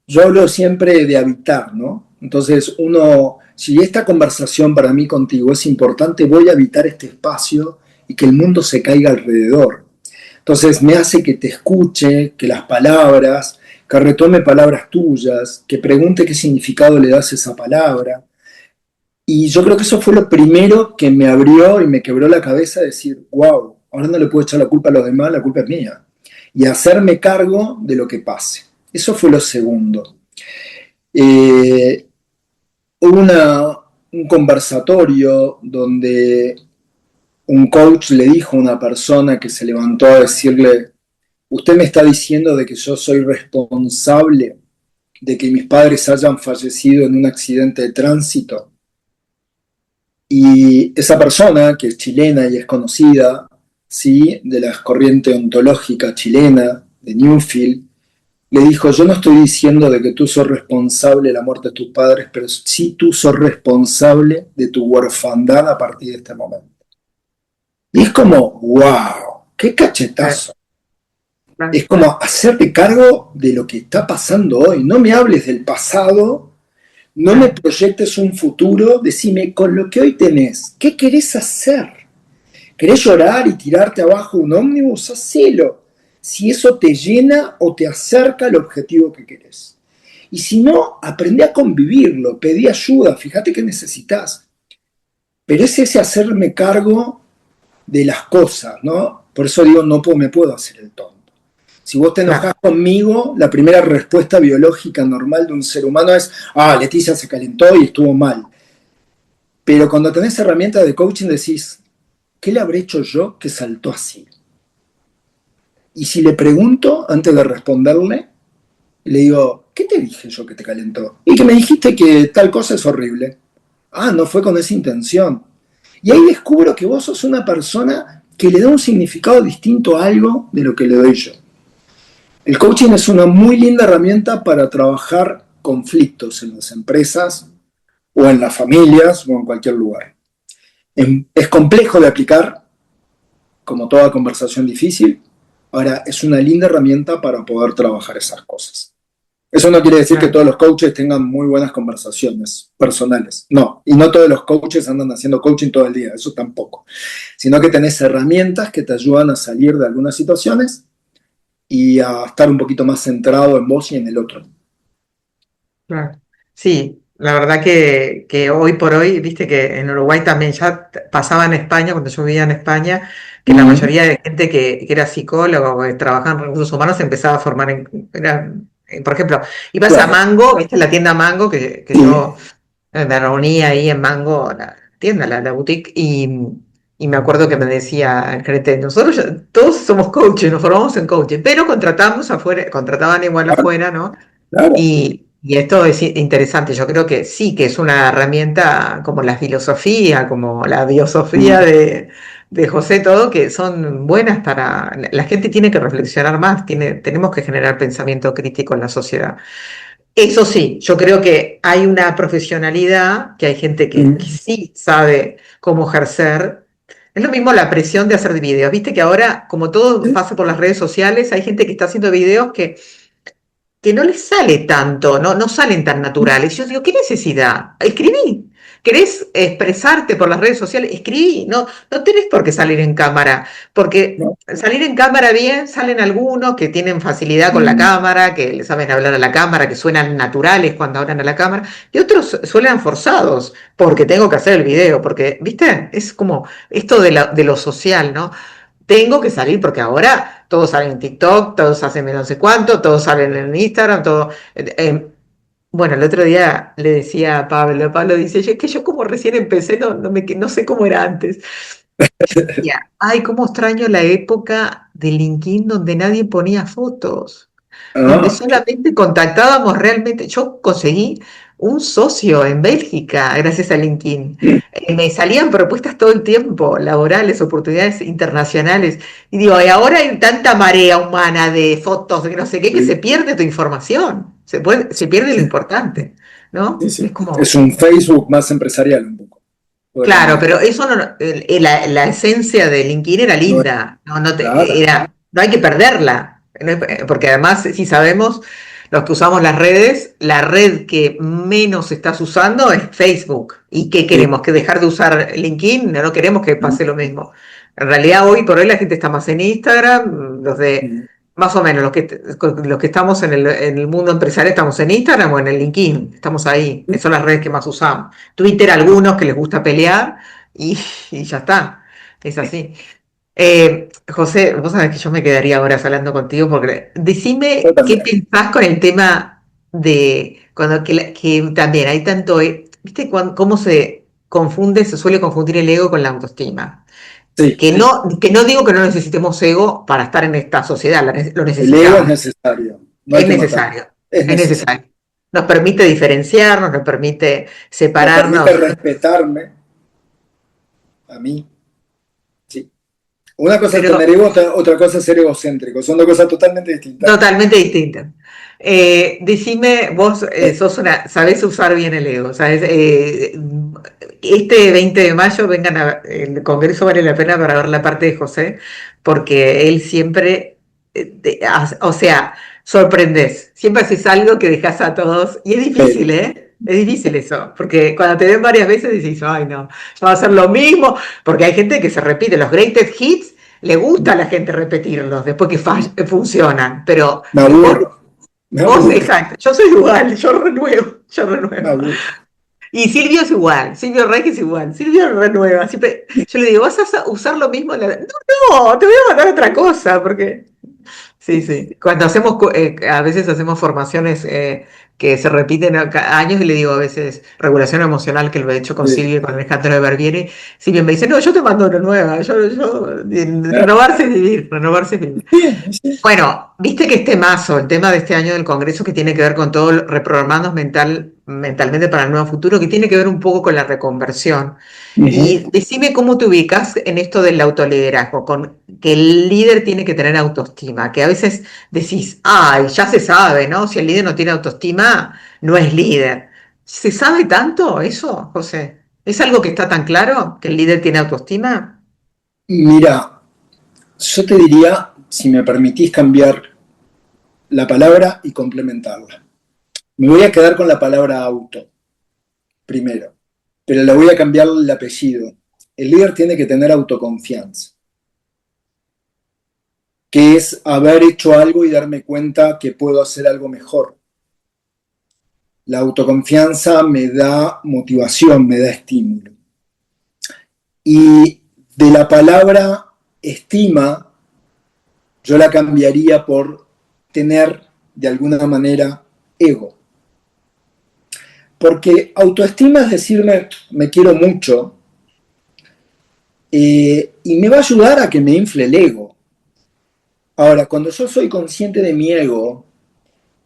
S2: Yo hablo siempre de habitar, ¿no? Entonces, si esta conversación para mí contigo es importante, voy a habitar este espacio y que el mundo se caiga alrededor. Entonces, me hace que te escuche, que las palabras, que retome palabras tuyas, que pregunte qué significado le das a esa palabra. Y yo creo que eso fue lo primero que me abrió y me quebró la cabeza, decir, wow, ahora no le puedo echar la culpa a los demás, la culpa es mía. Y hacerme cargo de lo que pase. Eso fue lo segundo. Eh, Hubo un conversatorio donde un coach le dijo a una persona que se levantó a decirle, usted me está diciendo de que yo soy responsable de que mis padres hayan fallecido en un accidente de tránsito. Y esa persona, que es chilena y es conocida, ¿sí? De la corriente ontológica chilena, de Newfield, le dijo, yo no estoy diciendo de que tú sos responsable de la muerte de tus padres, pero sí tú sos responsable de tu huorfandad a partir de este momento. Y es como, wow, qué
S1: Eh,
S2: cachetazo.
S1: claro,
S2: Es como hacerte cargo de lo que está pasando hoy. No me hables del pasado, no me
S1: claro,
S2: proyectes un futuro, decime con lo que hoy tenés, ¿qué querés hacer? ¿Querés llorar y tirarte abajo un ómnibus? Hacelo. Si eso te llena o te acerca al objetivo que querés. Y si no, aprende a convivirlo, pedí ayuda, fíjate que necesitas. Pero es ese hacerme cargo de las cosas, ¿no? Por eso digo, me puedo hacer el tonto. Si vos te enojás
S1: Claro,
S2: conmigo, la primera respuesta biológica normal de un ser humano es, Leticia se calentó y estuvo mal. Pero cuando tenés herramientas de coaching decís, ¿qué le habré hecho yo que saltó así? Y si le pregunto, antes de responderle, le digo, ¿qué te dije yo que te calentó? Y que me dijiste que tal cosa es horrible. No fue con esa intención. Y ahí descubro que vos sos una persona que le da un significado distinto a algo de lo que le doy yo. El coaching es una muy linda herramienta para trabajar conflictos en las empresas o en las familias o en cualquier lugar. Es complejo de aplicar, como toda conversación difícil. Ahora, es una linda herramienta para poder trabajar esas cosas. Eso no quiere decir que
S1: claro.
S2: todos los coaches tengan muy buenas conversaciones personales. No, y no todos los coaches andan haciendo coaching todo el día, eso tampoco. Sino que tenés herramientas que te ayudan a salir de algunas situaciones y a estar un poquito más centrado en vos y en el otro.
S1: Claro. Sí, la verdad que hoy por hoy, viste que en Uruguay también ya pasaba en España, cuando yo vivía en España, que la
S2: Mm,
S1: mayoría de gente que era psicólogo o que trabajaba en recursos humanos se empezaba a formar por ejemplo, ibas a
S2: claro,
S1: Mango, viste la tienda Mango, que
S2: sí,
S1: yo me reunía ahí en Mango, la tienda, la boutique, y me acuerdo que me decía el gerente, nosotros todos somos coaches, nos formamos en coaching, pero contratamos afuera, contrataban igual
S2: claro,
S1: afuera, ¿no?
S2: claro.
S1: Y esto es interesante, yo creo que sí, que es una herramienta como la filosofía, como la biosofía
S2: Mm,
S1: de José, todo, que son buenas para... La gente tiene que reflexionar más, tenemos que generar pensamiento crítico en la sociedad. Eso sí, yo creo que hay una profesionalidad, que hay gente que
S2: mm,
S1: sí sabe cómo ejercer. Es lo mismo la presión de hacer videos. Viste que ahora, como todo
S2: sí,
S1: pasa por las redes sociales, hay gente que está haciendo videos que no les sale tanto, no salen tan naturales. Yo digo, ¿qué necesidad? Escribí. ¿Querés expresarte por las redes sociales? Escribí. No tenés por qué salir en cámara, porque
S2: no,
S1: salir en cámara bien, salen algunos que tienen facilidad con la
S2: mm,
S1: cámara, que le saben hablar a la cámara, que suenan naturales cuando hablan a la cámara, y otros suenan forzados, porque tengo que hacer el video, porque, ¿viste? Es como esto de lo social, ¿no? Tengo que salir porque ahora todos salen en TikTok, todos hacen no sé cuánto, todos salen en Instagram, todo. Bueno, el otro día le decía a Pablo dice, es que yo como recién empecé, no sé cómo era antes. Yo decía, ay, cómo extraño la época de LinkedIn donde nadie ponía fotos, donde
S2: ah,
S1: solamente contactábamos realmente. Yo conseguí un socio en Bélgica gracias a LinkedIn.
S2: mm,
S1: Me salían propuestas todo el tiempo, laborales, oportunidades internacionales. Y digo, y ahora hay tanta marea humana de fotos, de no sé qué, que se
S2: sí,
S1: pierde tu información, se pierde lo
S2: sí,
S1: importante,
S2: sí,
S1: ¿no? Es
S2: sí. Es
S1: como,
S2: un Facebook más empresarial un poco,
S1: claro,
S2: podríamos
S1: pero
S2: decir.
S1: eso no, la esencia de LinkedIn era
S2: No es
S1: linda,
S2: clara.
S1: no hay que perderla, porque además, si sabemos, los que usamos las redes, la red que menos estás usando es Facebook. ¿Y qué
S2: Sí,
S1: queremos? ¿Que dejar de usar LinkedIn? No queremos que
S2: mm,
S1: pase lo mismo. En realidad, hoy por hoy la gente está más en Instagram,
S2: mm,
S1: más o menos, los que estamos en el mundo empresarial estamos en Instagram o en el LinkedIn, estamos ahí,
S2: mm,
S1: son las redes que más usamos. Twitter, algunos que les gusta pelear y, y ya está, es así. José, vos sabés que yo me quedaría horas hablando contigo porque
S2: yo
S1: decime qué
S2: también.
S1: pensás con el tema de cuando que también hay tanto, ¿viste cómo se suele confundir el ego con la autoestima?
S2: Sí,
S1: Que no digo que no necesitemos ego para estar en esta sociedad, lo
S2: el ego es
S1: necesitamos,
S2: necesario, no hay
S1: es
S2: que matarlo.
S1: necesario,
S2: Es
S1: es
S2: necesario.
S1: necesario. Nos permite diferenciarnos, nos permite
S2: Me permite
S1: separarnos.
S2: respetarme a mí. Sí. Una cosa es
S1: Pero
S2: tener ego, otra cosa es ser egocéntrico. Son dos cosas totalmente distintas.
S1: totalmente distinta. Decime, vos sabés usar bien el ego, ¿sabes? Este 20 de mayo el Congreso vale la pena para ver la parte de José, porque él siempre, o sea, sorprendés, siempre haces algo que dejas a todos, y es difícil,
S2: Sí,
S1: ¿eh? Es difícil eso, porque cuando te ven varias veces decís, ay no, va a ser lo mismo, porque hay gente que se repite, los greatest hits, le gusta a la gente repetirlos después que funcionan, pero
S2: Me
S1: vos,
S2: aburro, me aburro,
S1: exacto, yo soy igual, yo
S2: me
S1: renuevo.
S2: aburro.
S1: Y Silvio es igual, Silvio Rey es igual, Silvio renueva, siempre, yo le digo, ¿vas a usar lo mismo? No, no, te voy a mandar otra cosa, porque sí, sí. Cuando hacemos, a veces hacemos formaciones que se repiten años y le digo a veces regulación emocional, que lo he hecho con
S2: Sí.
S1: Silvia y con Alejandro de Barbieri. Silvia me dice, no, yo te mando una nueva. Renovarse es vivir, renovarse es vivir.
S2: Sí, sí.
S1: Bueno, viste que este mazo, el tema de este año del Congreso que tiene que ver con todo reprogramarnos mentalmente para el nuevo futuro, que tiene que ver un poco con la reconversión.
S2: Ujú.
S1: Y decime cómo te ubicas en esto del autoliderazgo, con que el líder tiene que tener autoestima, que a veces decís, ay, ya se sabe, ¿no? Si el líder no tiene autoestima, no es líder. ¿Se sabe tanto eso, José? ¿Es algo que está tan claro, que el líder tiene autoestima?
S2: Mira, yo te diría, si me permitís cambiar la palabra y complementarla. Me voy a quedar con la palabra auto, primero, pero le voy a cambiar el apellido. El líder tiene que tener autoconfianza, que es haber hecho algo y darme cuenta que puedo hacer algo mejor. La autoconfianza me da motivación, me da estímulo. Y de la palabra estima, yo la cambiaría por tener, de alguna manera, ego. Porque autoestima es decirme, me quiero mucho, y me va a ayudar a que me infle el ego. Ahora, cuando yo soy consciente de mi ego,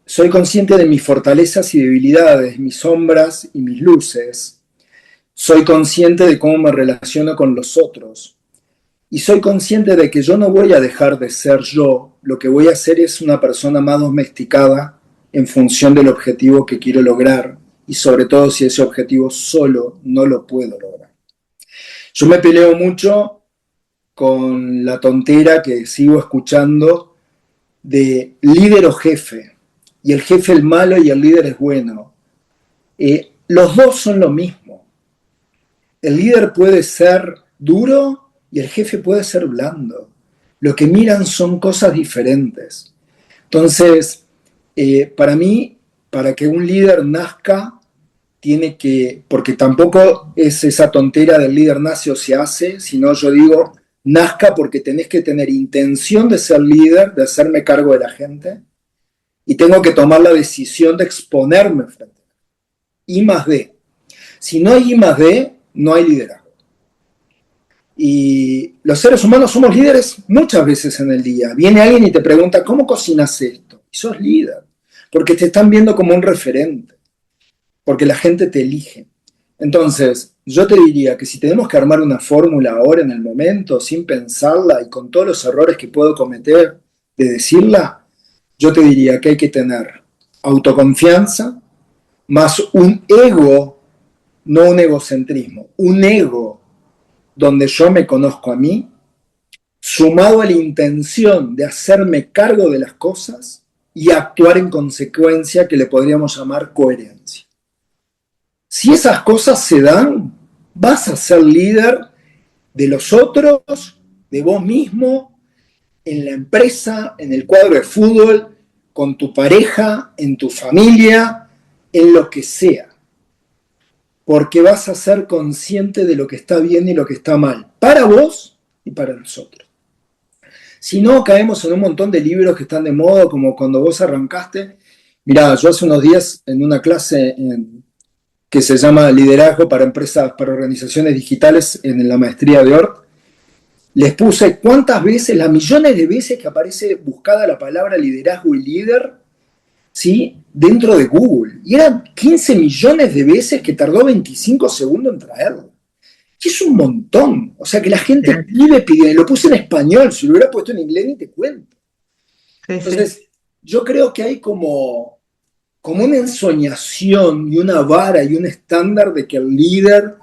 S2: soy consciente de mis fortalezas y debilidades, mis sombras y mis luces, soy consciente de cómo me relaciono con los otros, y soy consciente de que yo no voy a dejar de ser yo, lo que voy a hacer es una persona más domesticada en función del objetivo que quiero lograr, y sobre todo si ese objetivo solo no lo puedo lograr. Yo me peleo mucho con la tontera que sigo escuchando de líder o jefe, y el jefe es malo y el líder es bueno. Los dos son lo mismo. El líder puede ser duro y el jefe puede ser blando. Lo que miran son cosas diferentes. Entonces, para mí, para que un líder nazca, tiene que, porque tampoco es esa tontera del líder nace o se hace, sino yo digo, nazca porque tenés que tener intención de ser líder, de hacerme cargo de la gente, y tengo que tomar la decisión de exponerme frente a I más D. Si no hay I más D, no hay liderazgo. Y los seres humanos somos líderes muchas veces en el día. Viene alguien y te pregunta, ¿cómo cocinas esto? Y sos líder, porque te están viendo como un referente, porque la gente te elige. Entonces, yo te diría que si tenemos que armar una fórmula ahora en el momento, sin pensarla y con todos los errores que puedo cometer de decirla, yo te diría que hay que tener autoconfianza más un ego, no un egocentrismo, un ego donde yo me conozco a mí, sumado a la intención de hacerme cargo de las cosas y actuar en consecuencia, que le podríamos llamar coherencia. Si esas cosas se dan, vas a ser líder de los otros, de vos mismo, en la empresa, en el cuadro de fútbol, con tu pareja, en tu familia, en lo que sea. Porque vas a ser consciente de lo que está bien y lo que está mal, para vos y para nosotros. Si no, caemos en un montón de libros que están de moda, como cuando vos arrancaste. Mirá, yo hace unos días en una clase que se llama Liderazgo para Empresas, para Organizaciones Digitales, en la maestría de ORT, les puse cuántas veces, las millones de veces que aparece buscada la palabra liderazgo y líder, ¿sí? Dentro de Google. Y eran 15 millones de veces que tardó 25 segundos en traerlo. Y es un montón. O sea que la gente vive pidiendo. Lo puse en español, si lo hubiera puesto en inglés ni te cuento.
S1: Sí, sí.
S2: Entonces, yo creo que hay como una ensoñación y una vara y un estándar de que el líder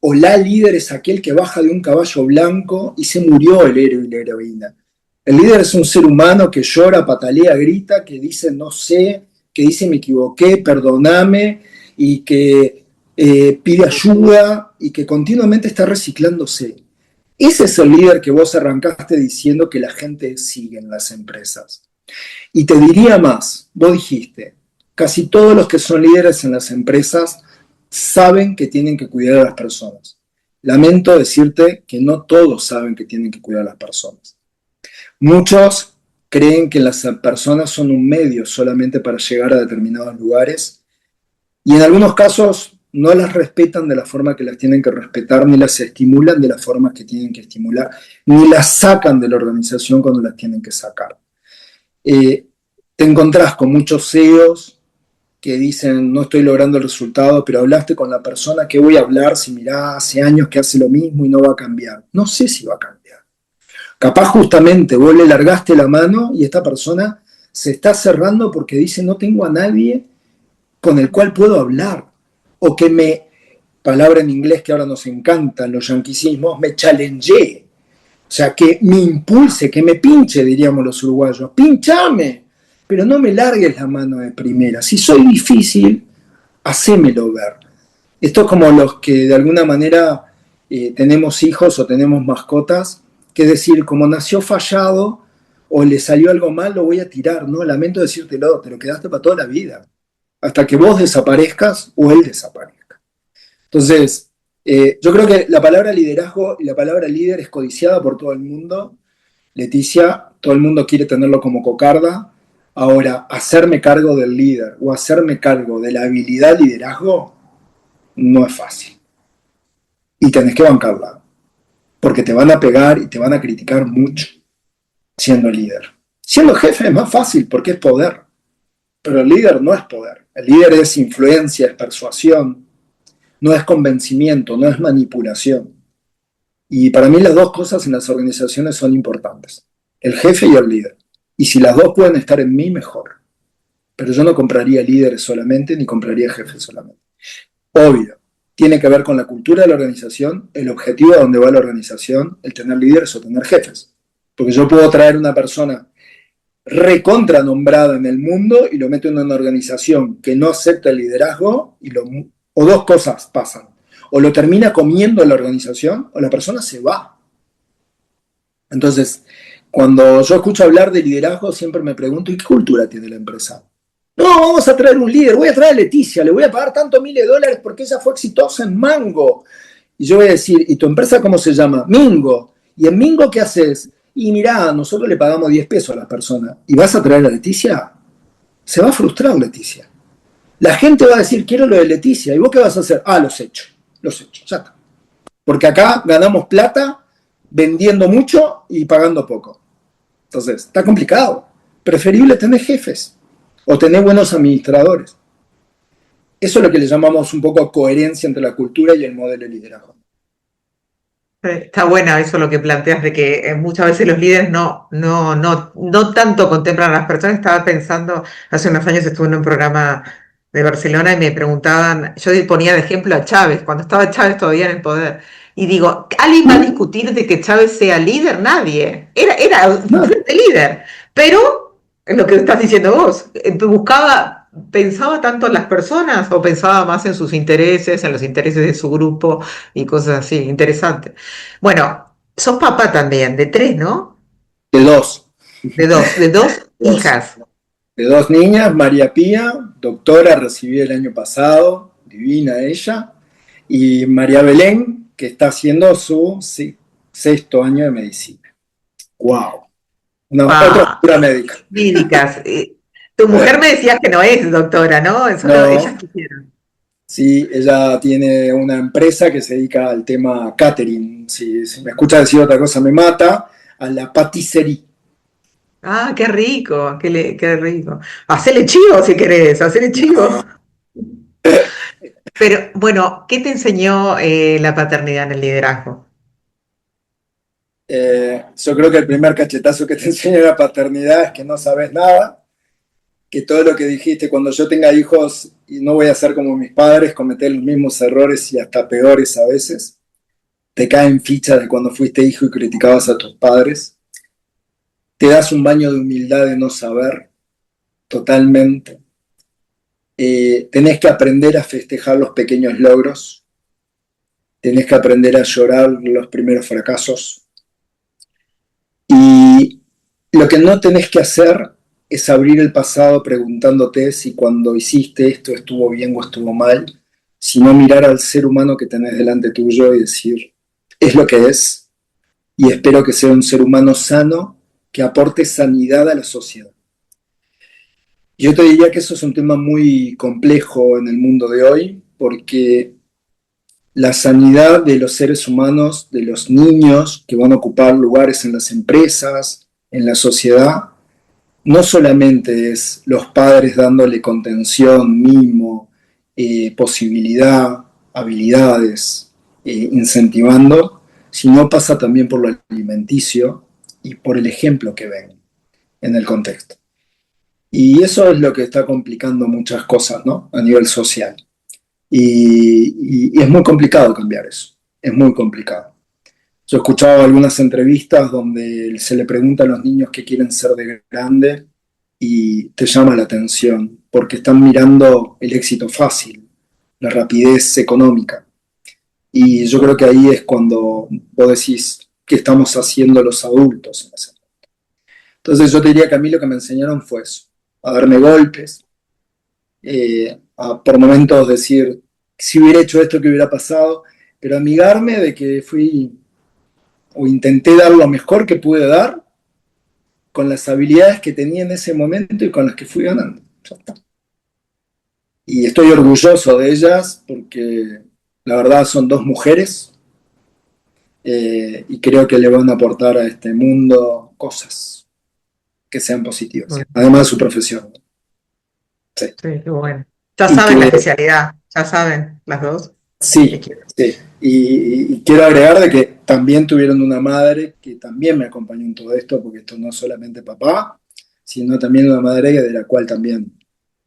S2: o la líder es aquel que baja de un caballo blanco y se murió el héroe y la heroína. El líder es un ser humano que llora, patalea, grita, que dice no sé, que dice me equivoqué, perdóname, y que pide ayuda y que continuamente está reciclándose. Ese es el líder que vos arrancaste diciendo que la gente sigue en las empresas. Y te diría más, vos dijiste, casi todos los que son líderes en las empresas saben que tienen que cuidar a las personas. Lamento decirte que no todos saben que tienen que cuidar a las personas. Muchos creen que las personas son un medio solamente para llegar a determinados lugares y en algunos casos no las respetan de la forma que las tienen que respetar, ni las estimulan de la forma que tienen que estimular, ni las sacan de la organización cuando las tienen que sacar. Te encontrás con muchos CEOs que dicen no estoy logrando el resultado, pero hablaste con la persona, ¿qué voy a hablar si mirá, hace años que hace lo mismo y no va a cambiar? No sé si va a cambiar. Capaz justamente vos le largaste la mano y esta persona se está cerrando porque dice no tengo a nadie con el cual puedo hablar. O que me, palabra en inglés que ahora nos encantan los yanquisismos, me challenge. O sea, que me impulse, que me pinche, diríamos los uruguayos. Pinchame, pero no me largues la mano de primera. Si soy difícil, hacémelo ver. Esto es como los que de alguna manera tenemos hijos o tenemos mascotas, que es decir, como nació fallado o le salió algo mal, lo voy a tirar, ¿no? Lamento decírtelo, te lo quedaste para toda la vida, hasta que vos desaparezcas o él desaparezca. Entonces, yo creo que la palabra liderazgo y la palabra líder es codiciada por todo el mundo. Leticia, todo el mundo quiere tenerlo como cocarda. Ahora, hacerme cargo del líder o hacerme cargo de la habilidad liderazgo no es fácil. Y tenés que bancarla, porque te van a pegar y te van a criticar mucho siendo líder. Siendo jefe es más fácil porque es poder, pero el líder no es poder. El líder es influencia, es persuasión, no es convencimiento, no es manipulación. Y para mí las dos cosas en las organizaciones son importantes, el jefe y el líder. Y si las dos pueden estar en mí, mejor. Pero yo no compraría líderes solamente, ni compraría jefes solamente. Obvio, tiene que ver con la cultura de la organización, el objetivo a donde va la organización, el tener líderes o tener jefes. Porque yo puedo traer una persona recontra nombrada en el mundo y lo meto en una organización que no acepta el liderazgo o dos cosas pasan. O lo termina comiendo la organización o la persona se va. Entonces, cuando yo escucho hablar de liderazgo, siempre me pregunto, ¿y qué cultura tiene la empresa? No, vamos a traer un líder, voy a traer a Leticia, le voy a pagar tantos miles de dólares porque ella fue exitosa en Mango. Y yo voy a decir, ¿y tu empresa cómo se llama? Mingo. ¿Y en Mingo qué haces? Y mirá, nosotros le pagamos 10 pesos a la persona. ¿Y vas a traer a Leticia? Se va a frustrar Leticia. La gente va a decir, quiero lo de Leticia. ¿Y vos qué vas a hacer? Ah, los hechos, ya está. Porque acá ganamos plata vendiendo mucho y pagando poco. Entonces, está complicado. Preferible tener jefes o tener buenos administradores. Eso es lo que le llamamos un poco coherencia entre la cultura y el modelo de liderazgo.
S1: Está bueno eso lo que planteas de que muchas veces los líderes no tanto contemplan a las personas. Estaba pensando, hace unos años estuve en un programa de Barcelona y me preguntaban, yo ponía de ejemplo a Chávez, cuando estaba Chávez todavía en el poder, y digo, ¿alguien va a discutir de que Chávez sea líder? Nadie. Era un
S2: No,
S1: fuerte líder, pero es lo que estás diciendo vos, pensaba tanto en las personas o pensaba más en sus intereses, en los intereses de su grupo y cosas así, interesante. Bueno, sos papá también, de tres, ¿no?
S2: de dos.
S1: De dos
S2: Dos.
S1: hijas.
S2: De dos niñas, María Pía, doctora, recibí el año pasado, divina ella, y María Belén, que está haciendo su sexto año de medicina. ¡Wow! Otra
S1: Ah,
S2: figura médica.
S1: médicas. Tu mujer me decías que no es doctora, ¿no? Solo ellas
S2: No,
S1: quisieron.
S2: sí, ella tiene una empresa que se dedica al tema catering. Si me escucha decir otra cosa me mata, a la patisserie.
S1: Ah, qué rico, qué rico. Hacele chivo si querés, hacele chivo.
S2: No.
S1: Pero bueno, ¿qué te enseñó la paternidad en el liderazgo?
S2: Yo creo que el primer cachetazo que te enseña la paternidad es que no sabes nada, que todo lo que dijiste, cuando yo tenga hijos y no voy a ser como mis padres, cometer los mismos errores y hasta peores a veces, te caen fichas de cuando fuiste hijo y criticabas a tus padres, te das un baño de humildad de no saber totalmente. tenés que aprender a festejar los pequeños logros, tenés que aprender a llorar los primeros fracasos. Y lo que no tenés que hacer es abrir el pasado preguntándote si cuando hiciste esto estuvo bien o estuvo mal, sino mirar al ser humano que tenés delante tuyo y decir, es lo que es, y espero que sea un ser humano sano que aporte sanidad a la sociedad. Yo te diría que eso es un tema muy complejo en el mundo de hoy, porque la sanidad de los seres humanos, de los niños que van a ocupar lugares en las empresas, en la sociedad, no solamente es los padres dándole contención, mimo, posibilidad, habilidades, incentivando, sino pasa también por lo alimenticio y por el ejemplo que ven en el contexto. Y eso es lo que está complicando muchas cosas, ¿no? A nivel social. Y es muy complicado cambiar eso, es muy complicado. Yo he escuchado algunas entrevistas donde se le pregunta a los niños qué quieren ser de grande y te llama la atención porque están mirando el éxito fácil, la rapidez económica. Y yo creo que ahí es cuando vos decís qué estamos haciendo los adultos en ese momento. Entonces yo te diría que a mí lo que me enseñaron fue eso, a darme golpes, a por momentos decir si hubiera hecho esto, que hubiera pasado, pero amigarme de que fui o intenté dar lo mejor que pude dar con las habilidades que tenía en ese momento y con las que fui ganando. Ya está. Y estoy orgulloso de ellas porque la verdad son dos mujeres y creo que le van a aportar a este mundo cosas que sean positivas,
S1: Bueno,
S2: además de su profesión. Sí.
S1: sí, qué bueno. Ya
S2: Y
S1: saben la
S2: que
S1: especialidad, ya saben las dos. ¿Qué
S2: sí,
S1: quieren?
S2: sí. Y quiero agregar de que también tuvieron una madre que también me acompañó en todo esto, porque esto no es solamente papá, sino también una madre de la cual también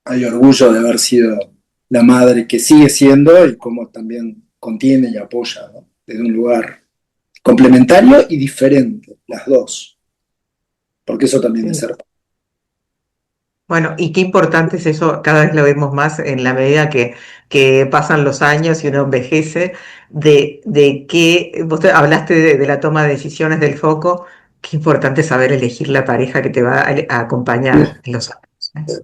S2: hay orgullo de haber sido la madre que sigue siendo y cómo también contiene y apoya, ¿no? Desde un lugar complementario y diferente, las dos, porque eso también es
S1: Sí.
S2: ser.
S1: Bueno, y qué importante es eso, cada vez lo vemos más en la medida que pasan los años y uno envejece, de que vos hablaste de la toma de decisiones del foco, qué importante saber elegir la pareja que te va a acompañar en los años. ¿Eh?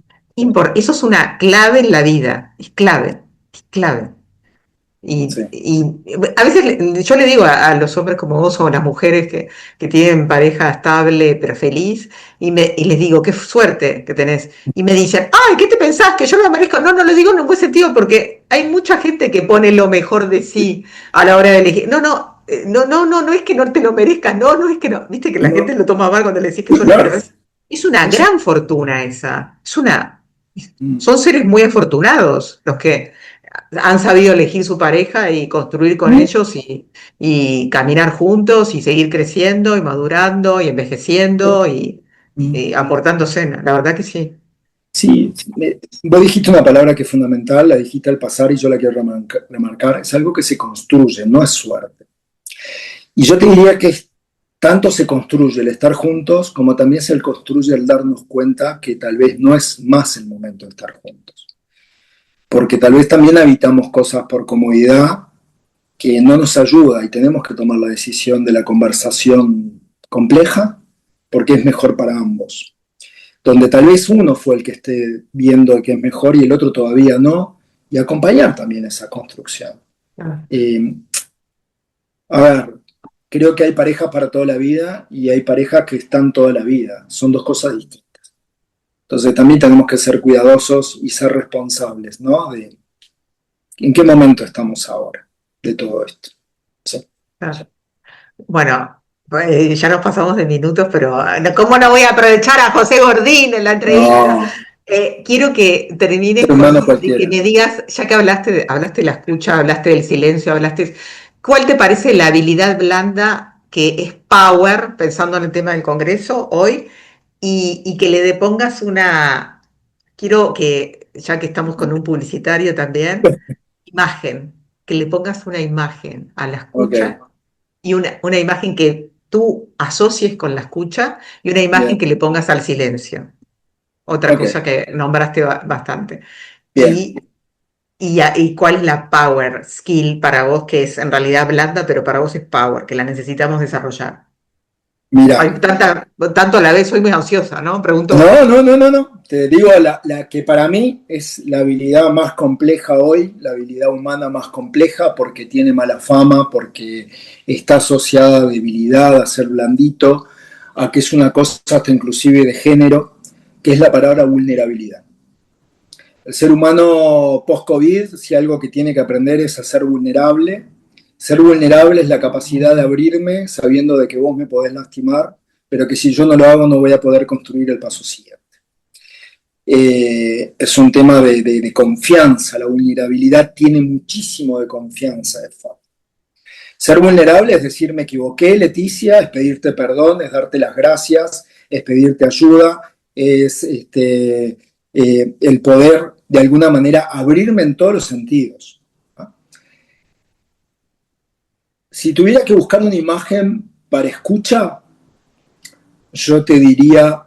S1: Eso es una clave en la vida, es clave, es clave.
S2: Sí.
S1: Y a veces yo le digo a los hombres como vos o a las mujeres que tienen pareja estable pero feliz y les digo, qué suerte que tenés. Y me dicen, ay, ¿qué te pensás? ¿Que yo no me merezco? No, no lo digo en un buen sentido porque hay mucha gente que pone lo mejor de sí a la hora de elegir. No, no, no es que no te lo merezcas, no, no es que no. Viste que la gente
S2: No,
S1: lo toma mal cuando le decís que suerte,
S2: claro,
S1: pero es una
S2: eso.
S1: gran fortuna esa.
S2: Mm,
S1: Son seres muy afortunados los que han sabido elegir su pareja y construir con
S2: mm,
S1: ellos y caminar juntos y seguir creciendo y madurando y envejeciendo
S2: mm.
S1: y aportándose. La verdad que sí.
S2: Sí, vos dijiste una palabra que es fundamental, la dijiste al pasar y yo la quiero remarcar, es algo que se construye, no es suerte. Y yo te diría que tanto se construye el estar juntos como también se construye el darnos cuenta que tal vez no es más el momento de estar juntos. Porque tal vez también habitamos cosas por comodidad que no nos ayuda y tenemos que tomar la decisión de la conversación compleja porque es mejor para ambos. Donde tal vez uno fue el que esté viendo que es mejor y el otro todavía no, y acompañar también esa construcción.
S1: Ah,
S2: Eh, a ver, creo que hay parejas para toda la vida y hay parejas que están toda la vida, son dos cosas distintas. Entonces también tenemos que ser cuidadosos y ser responsables, ¿no? De en qué momento estamos ahora de todo esto. Sí.
S1: claro. Bueno, ya nos pasamos de minutos, pero ¿cómo no voy a aprovechar a José Gordín en la entrevista?
S2: No,
S1: Quiero que termines
S2: ser humano
S1: de que
S2: cualquiera.
S1: me digas, ya que hablaste de la escucha, hablaste del silencio, ¿cuál te parece la habilidad blanda que es power, pensando en el tema del Congreso hoy, y que le depongas quiero que, ya que estamos con un publicitario también, imagen, que le pongas una imagen a la
S2: Ok,
S1: escucha y una imagen que tú asocies con la escucha y una imagen
S2: bien,
S1: que le pongas al silencio. Otra
S2: ok.
S1: cosa que nombraste bastante.
S2: Bien,
S1: y cuál es la power skill para vos, que es en realidad blanda, pero para vos es power, que la necesitamos desarrollar. Hay
S2: mira.
S1: tanto a la vez, soy muy ansiosa, ¿no? Pregunto.
S2: No, no, no, no, no. Te digo la que para mí es la habilidad más compleja hoy, la habilidad humana más compleja porque tiene mala fama, porque está asociada a debilidad, a ser blandito, a que es una cosa hasta inclusive de género, que es la palabra vulnerabilidad. El ser humano post-COVID, si algo que tiene que aprender es a ser vulnerable. Ser vulnerable es la capacidad de abrirme sabiendo de que vos me podés lastimar, pero que si yo no lo hago no voy a poder construir el paso siguiente. Es un tema de confianza, la vulnerabilidad tiene muchísimo de confianza de fondo. Ser vulnerable es decir, me equivoqué, Leticia, es pedirte perdón, es darte las gracias, es pedirte ayuda, es el poder de alguna manera abrirme en todos los sentidos. ¿No? Si tuviera que buscar una imagen para escucha, yo te diría,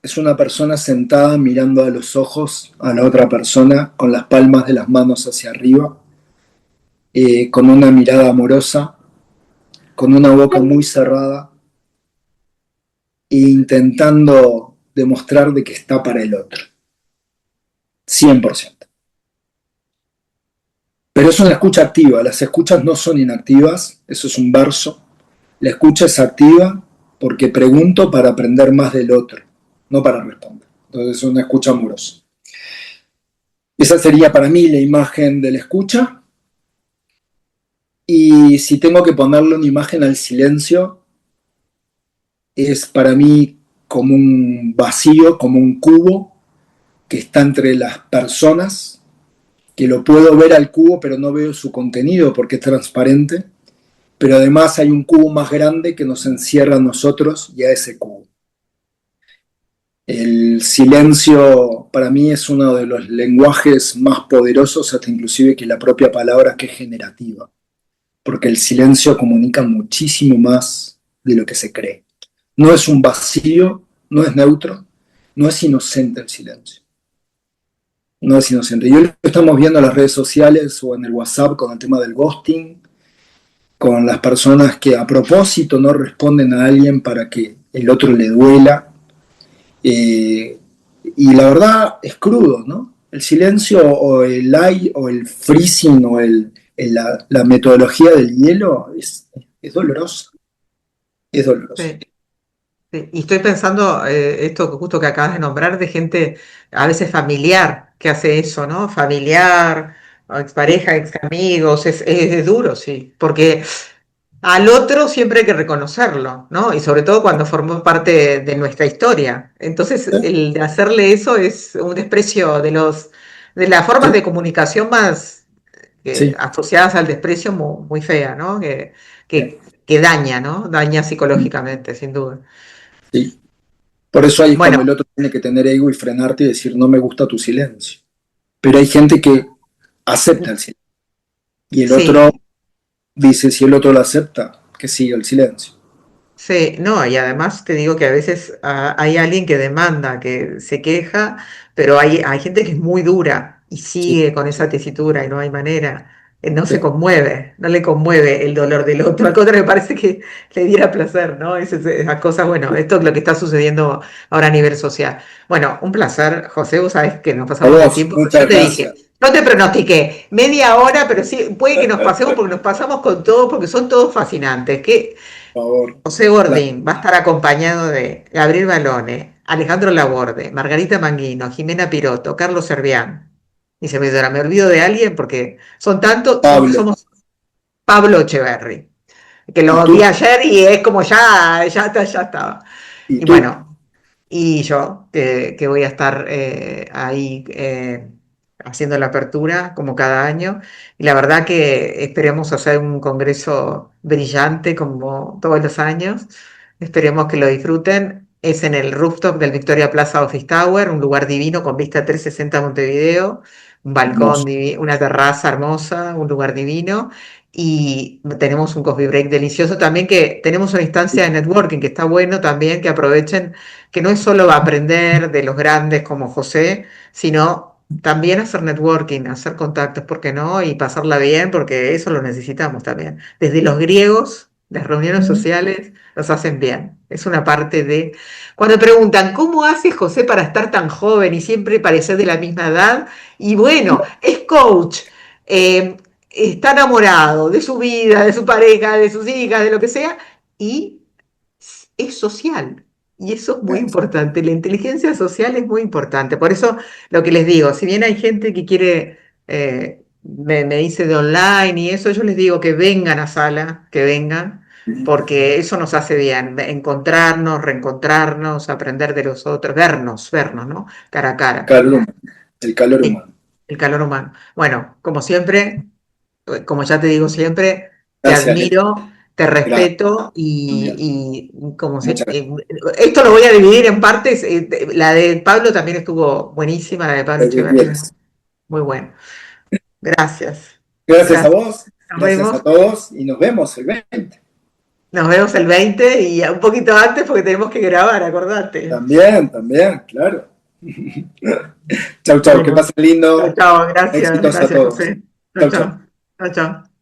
S2: es una persona sentada mirando a los ojos a la otra persona con las palmas de las manos hacia arriba, con una mirada amorosa, con una boca muy cerrada e intentando demostrar de que está para el otro. 100%. Pero es una escucha activa, las escuchas no son inactivas, eso es un verso. La escucha es activa porque pregunto para aprender más del otro, no para responder. Entonces es una escucha amorosa. Esa sería para mí la imagen de la escucha. Y si tengo que ponerle una imagen al silencio, es para mí como un vacío, como un cubo que está entre las personas, que lo puedo ver al cubo, pero no veo su contenido porque es transparente. Pero además hay un cubo más grande que nos encierra a nosotros y a ese cubo. El silencio para mí es uno de los lenguajes más poderosos, hasta inclusive que la propia palabra que es generativa, porque el silencio comunica muchísimo más de lo que se cree. No es un vacío, no es neutro, no es inocente el silencio. No es inocente. Y hoy lo estamos viendo en las redes sociales o en el WhatsApp con el tema del ghosting, con las personas que a propósito no responden a alguien para que el otro le duela. Eh, y la verdad es crudo, ¿no? El silencio o el aire o el freezing o la metodología del hielo es dolorosa, es doloroso.
S1: Sí. Sí, y estoy pensando esto que justo que acabas de nombrar de gente a veces familiar que hace eso, ¿no? Familiar, o expareja, ex amigos, es duro, sí, porque al otro siempre hay que reconocerlo, ¿no? Y sobre todo cuando formó parte de nuestra historia. Entonces,
S2: Sí,
S1: el de hacerle eso es un desprecio de las formas
S2: sí,
S1: de comunicación más
S2: sí,
S1: asociadas al desprecio muy, fea, ¿no?
S2: bien,
S1: Que daña, ¿no? Daña psicológicamente, sin duda.
S2: sí. Por eso ahí es cuando
S1: Bueno.
S2: el otro tiene que tener ego y frenarte y decir, no me gusta tu silencio. Pero hay gente que acepta el silencio. Y el otro
S1: Sí,
S2: dice, si el otro lo acepta, que siga el silencio.
S1: sí, no, y además te digo que a veces hay alguien que demanda, que se queja, pero hay gente que es muy dura y
S2: Sí,
S1: sigue con esa tesitura y no hay manera, no se
S2: sí,
S1: conmueve, no le conmueve el dolor del otro, al contrario, me parece que le diera placer, ¿no? Esas cosas, bueno, esto es lo que está sucediendo ahora a nivel social. Bueno, un placer, José, vos sabés que nos
S2: a
S1: pasamos de
S2: vos,
S1: tiempo, yo
S2: muchas
S1: te dije.
S2: gracias.
S1: No te pronostiqué, media hora, pero sí, puede que nos pasemos porque nos pasamos con todo, porque son todos fascinantes.
S2: Por favor.
S1: José Gordín va a estar acompañado de Gabriel Balone, Alejandro Laborde, Margarita Manguino, Jimena Piroto, Carlos Servián. Y me olvido de alguien porque son tantos,
S2: Pablo,
S1: somos Pablo Echeverry, que
S2: ¿y
S1: lo vi
S2: tú?
S1: ayer y es como ya estaba.
S2: ¿Y
S1: Y
S2: tú?
S1: bueno, y yo, que voy a estar ahí haciendo la apertura como cada año. Y la verdad que esperemos hacer un congreso brillante como todos los años. Esperemos que lo disfruten. Es en el rooftop del Victoria Plaza Office Tower, un lugar divino con vista 360 a Montevideo, un balcón,
S2: Hermoso.
S1: una terraza hermosa, un lugar divino. y tenemos un coffee break delicioso también, que tenemos una instancia de networking que está bueno también, que aprovechen, que no es solo aprender de los grandes como José, sino también hacer networking, hacer contactos, ¿por qué no? Y pasarla bien, porque eso lo necesitamos también. Desde los griegos, las reuniones sociales nos hacen bien. Es una parte de... Cuando preguntan, ¿cómo hace José para estar tan joven y siempre parecer de la misma edad? Y bueno, es coach. eh, Está enamorado de su vida, de su pareja, de sus hijas, de lo que sea, y es social. Y eso es muy importante. La inteligencia social es muy importante. Por eso lo que les digo, si bien hay gente que quiere, me dice de online y eso, yo les digo que vengan a sala, que vengan, porque eso nos hace bien, encontrarnos, reencontrarnos, aprender de los otros, vernos, ¿no? Cara a cara.
S2: Calor humano, el calor
S1: Sí,
S2: humano.
S1: el calor humano. Bueno, como siempre, como ya te digo siempre, te
S2: Gracias,
S1: admiro, te
S2: gracias
S1: respeto
S2: también.
S1: y como
S2: Muchas
S1: esto lo voy a dividir en partes. La de Pablo también estuvo buenísima, la de Pablo Echeverría,
S2: gracias.
S1: muy buena. Gracias,
S2: Gracias a
S1: gracias.
S2: vos,
S1: Nos
S2: gracias a
S1: vemos.
S2: todos y nos vemos el 20.
S1: Nos vemos el 20 y un poquito antes porque tenemos que grabar, acordate.
S2: También, también, claro. Chau, chau, que
S1: Bueno,
S2: pasen
S1: chao,
S2: lindo.
S1: chao, gracias,
S2: Éxitos a
S1: gracias,
S2: todos.
S1: José. Chao,
S2: Chau, chau.
S1: chao, chao, chao.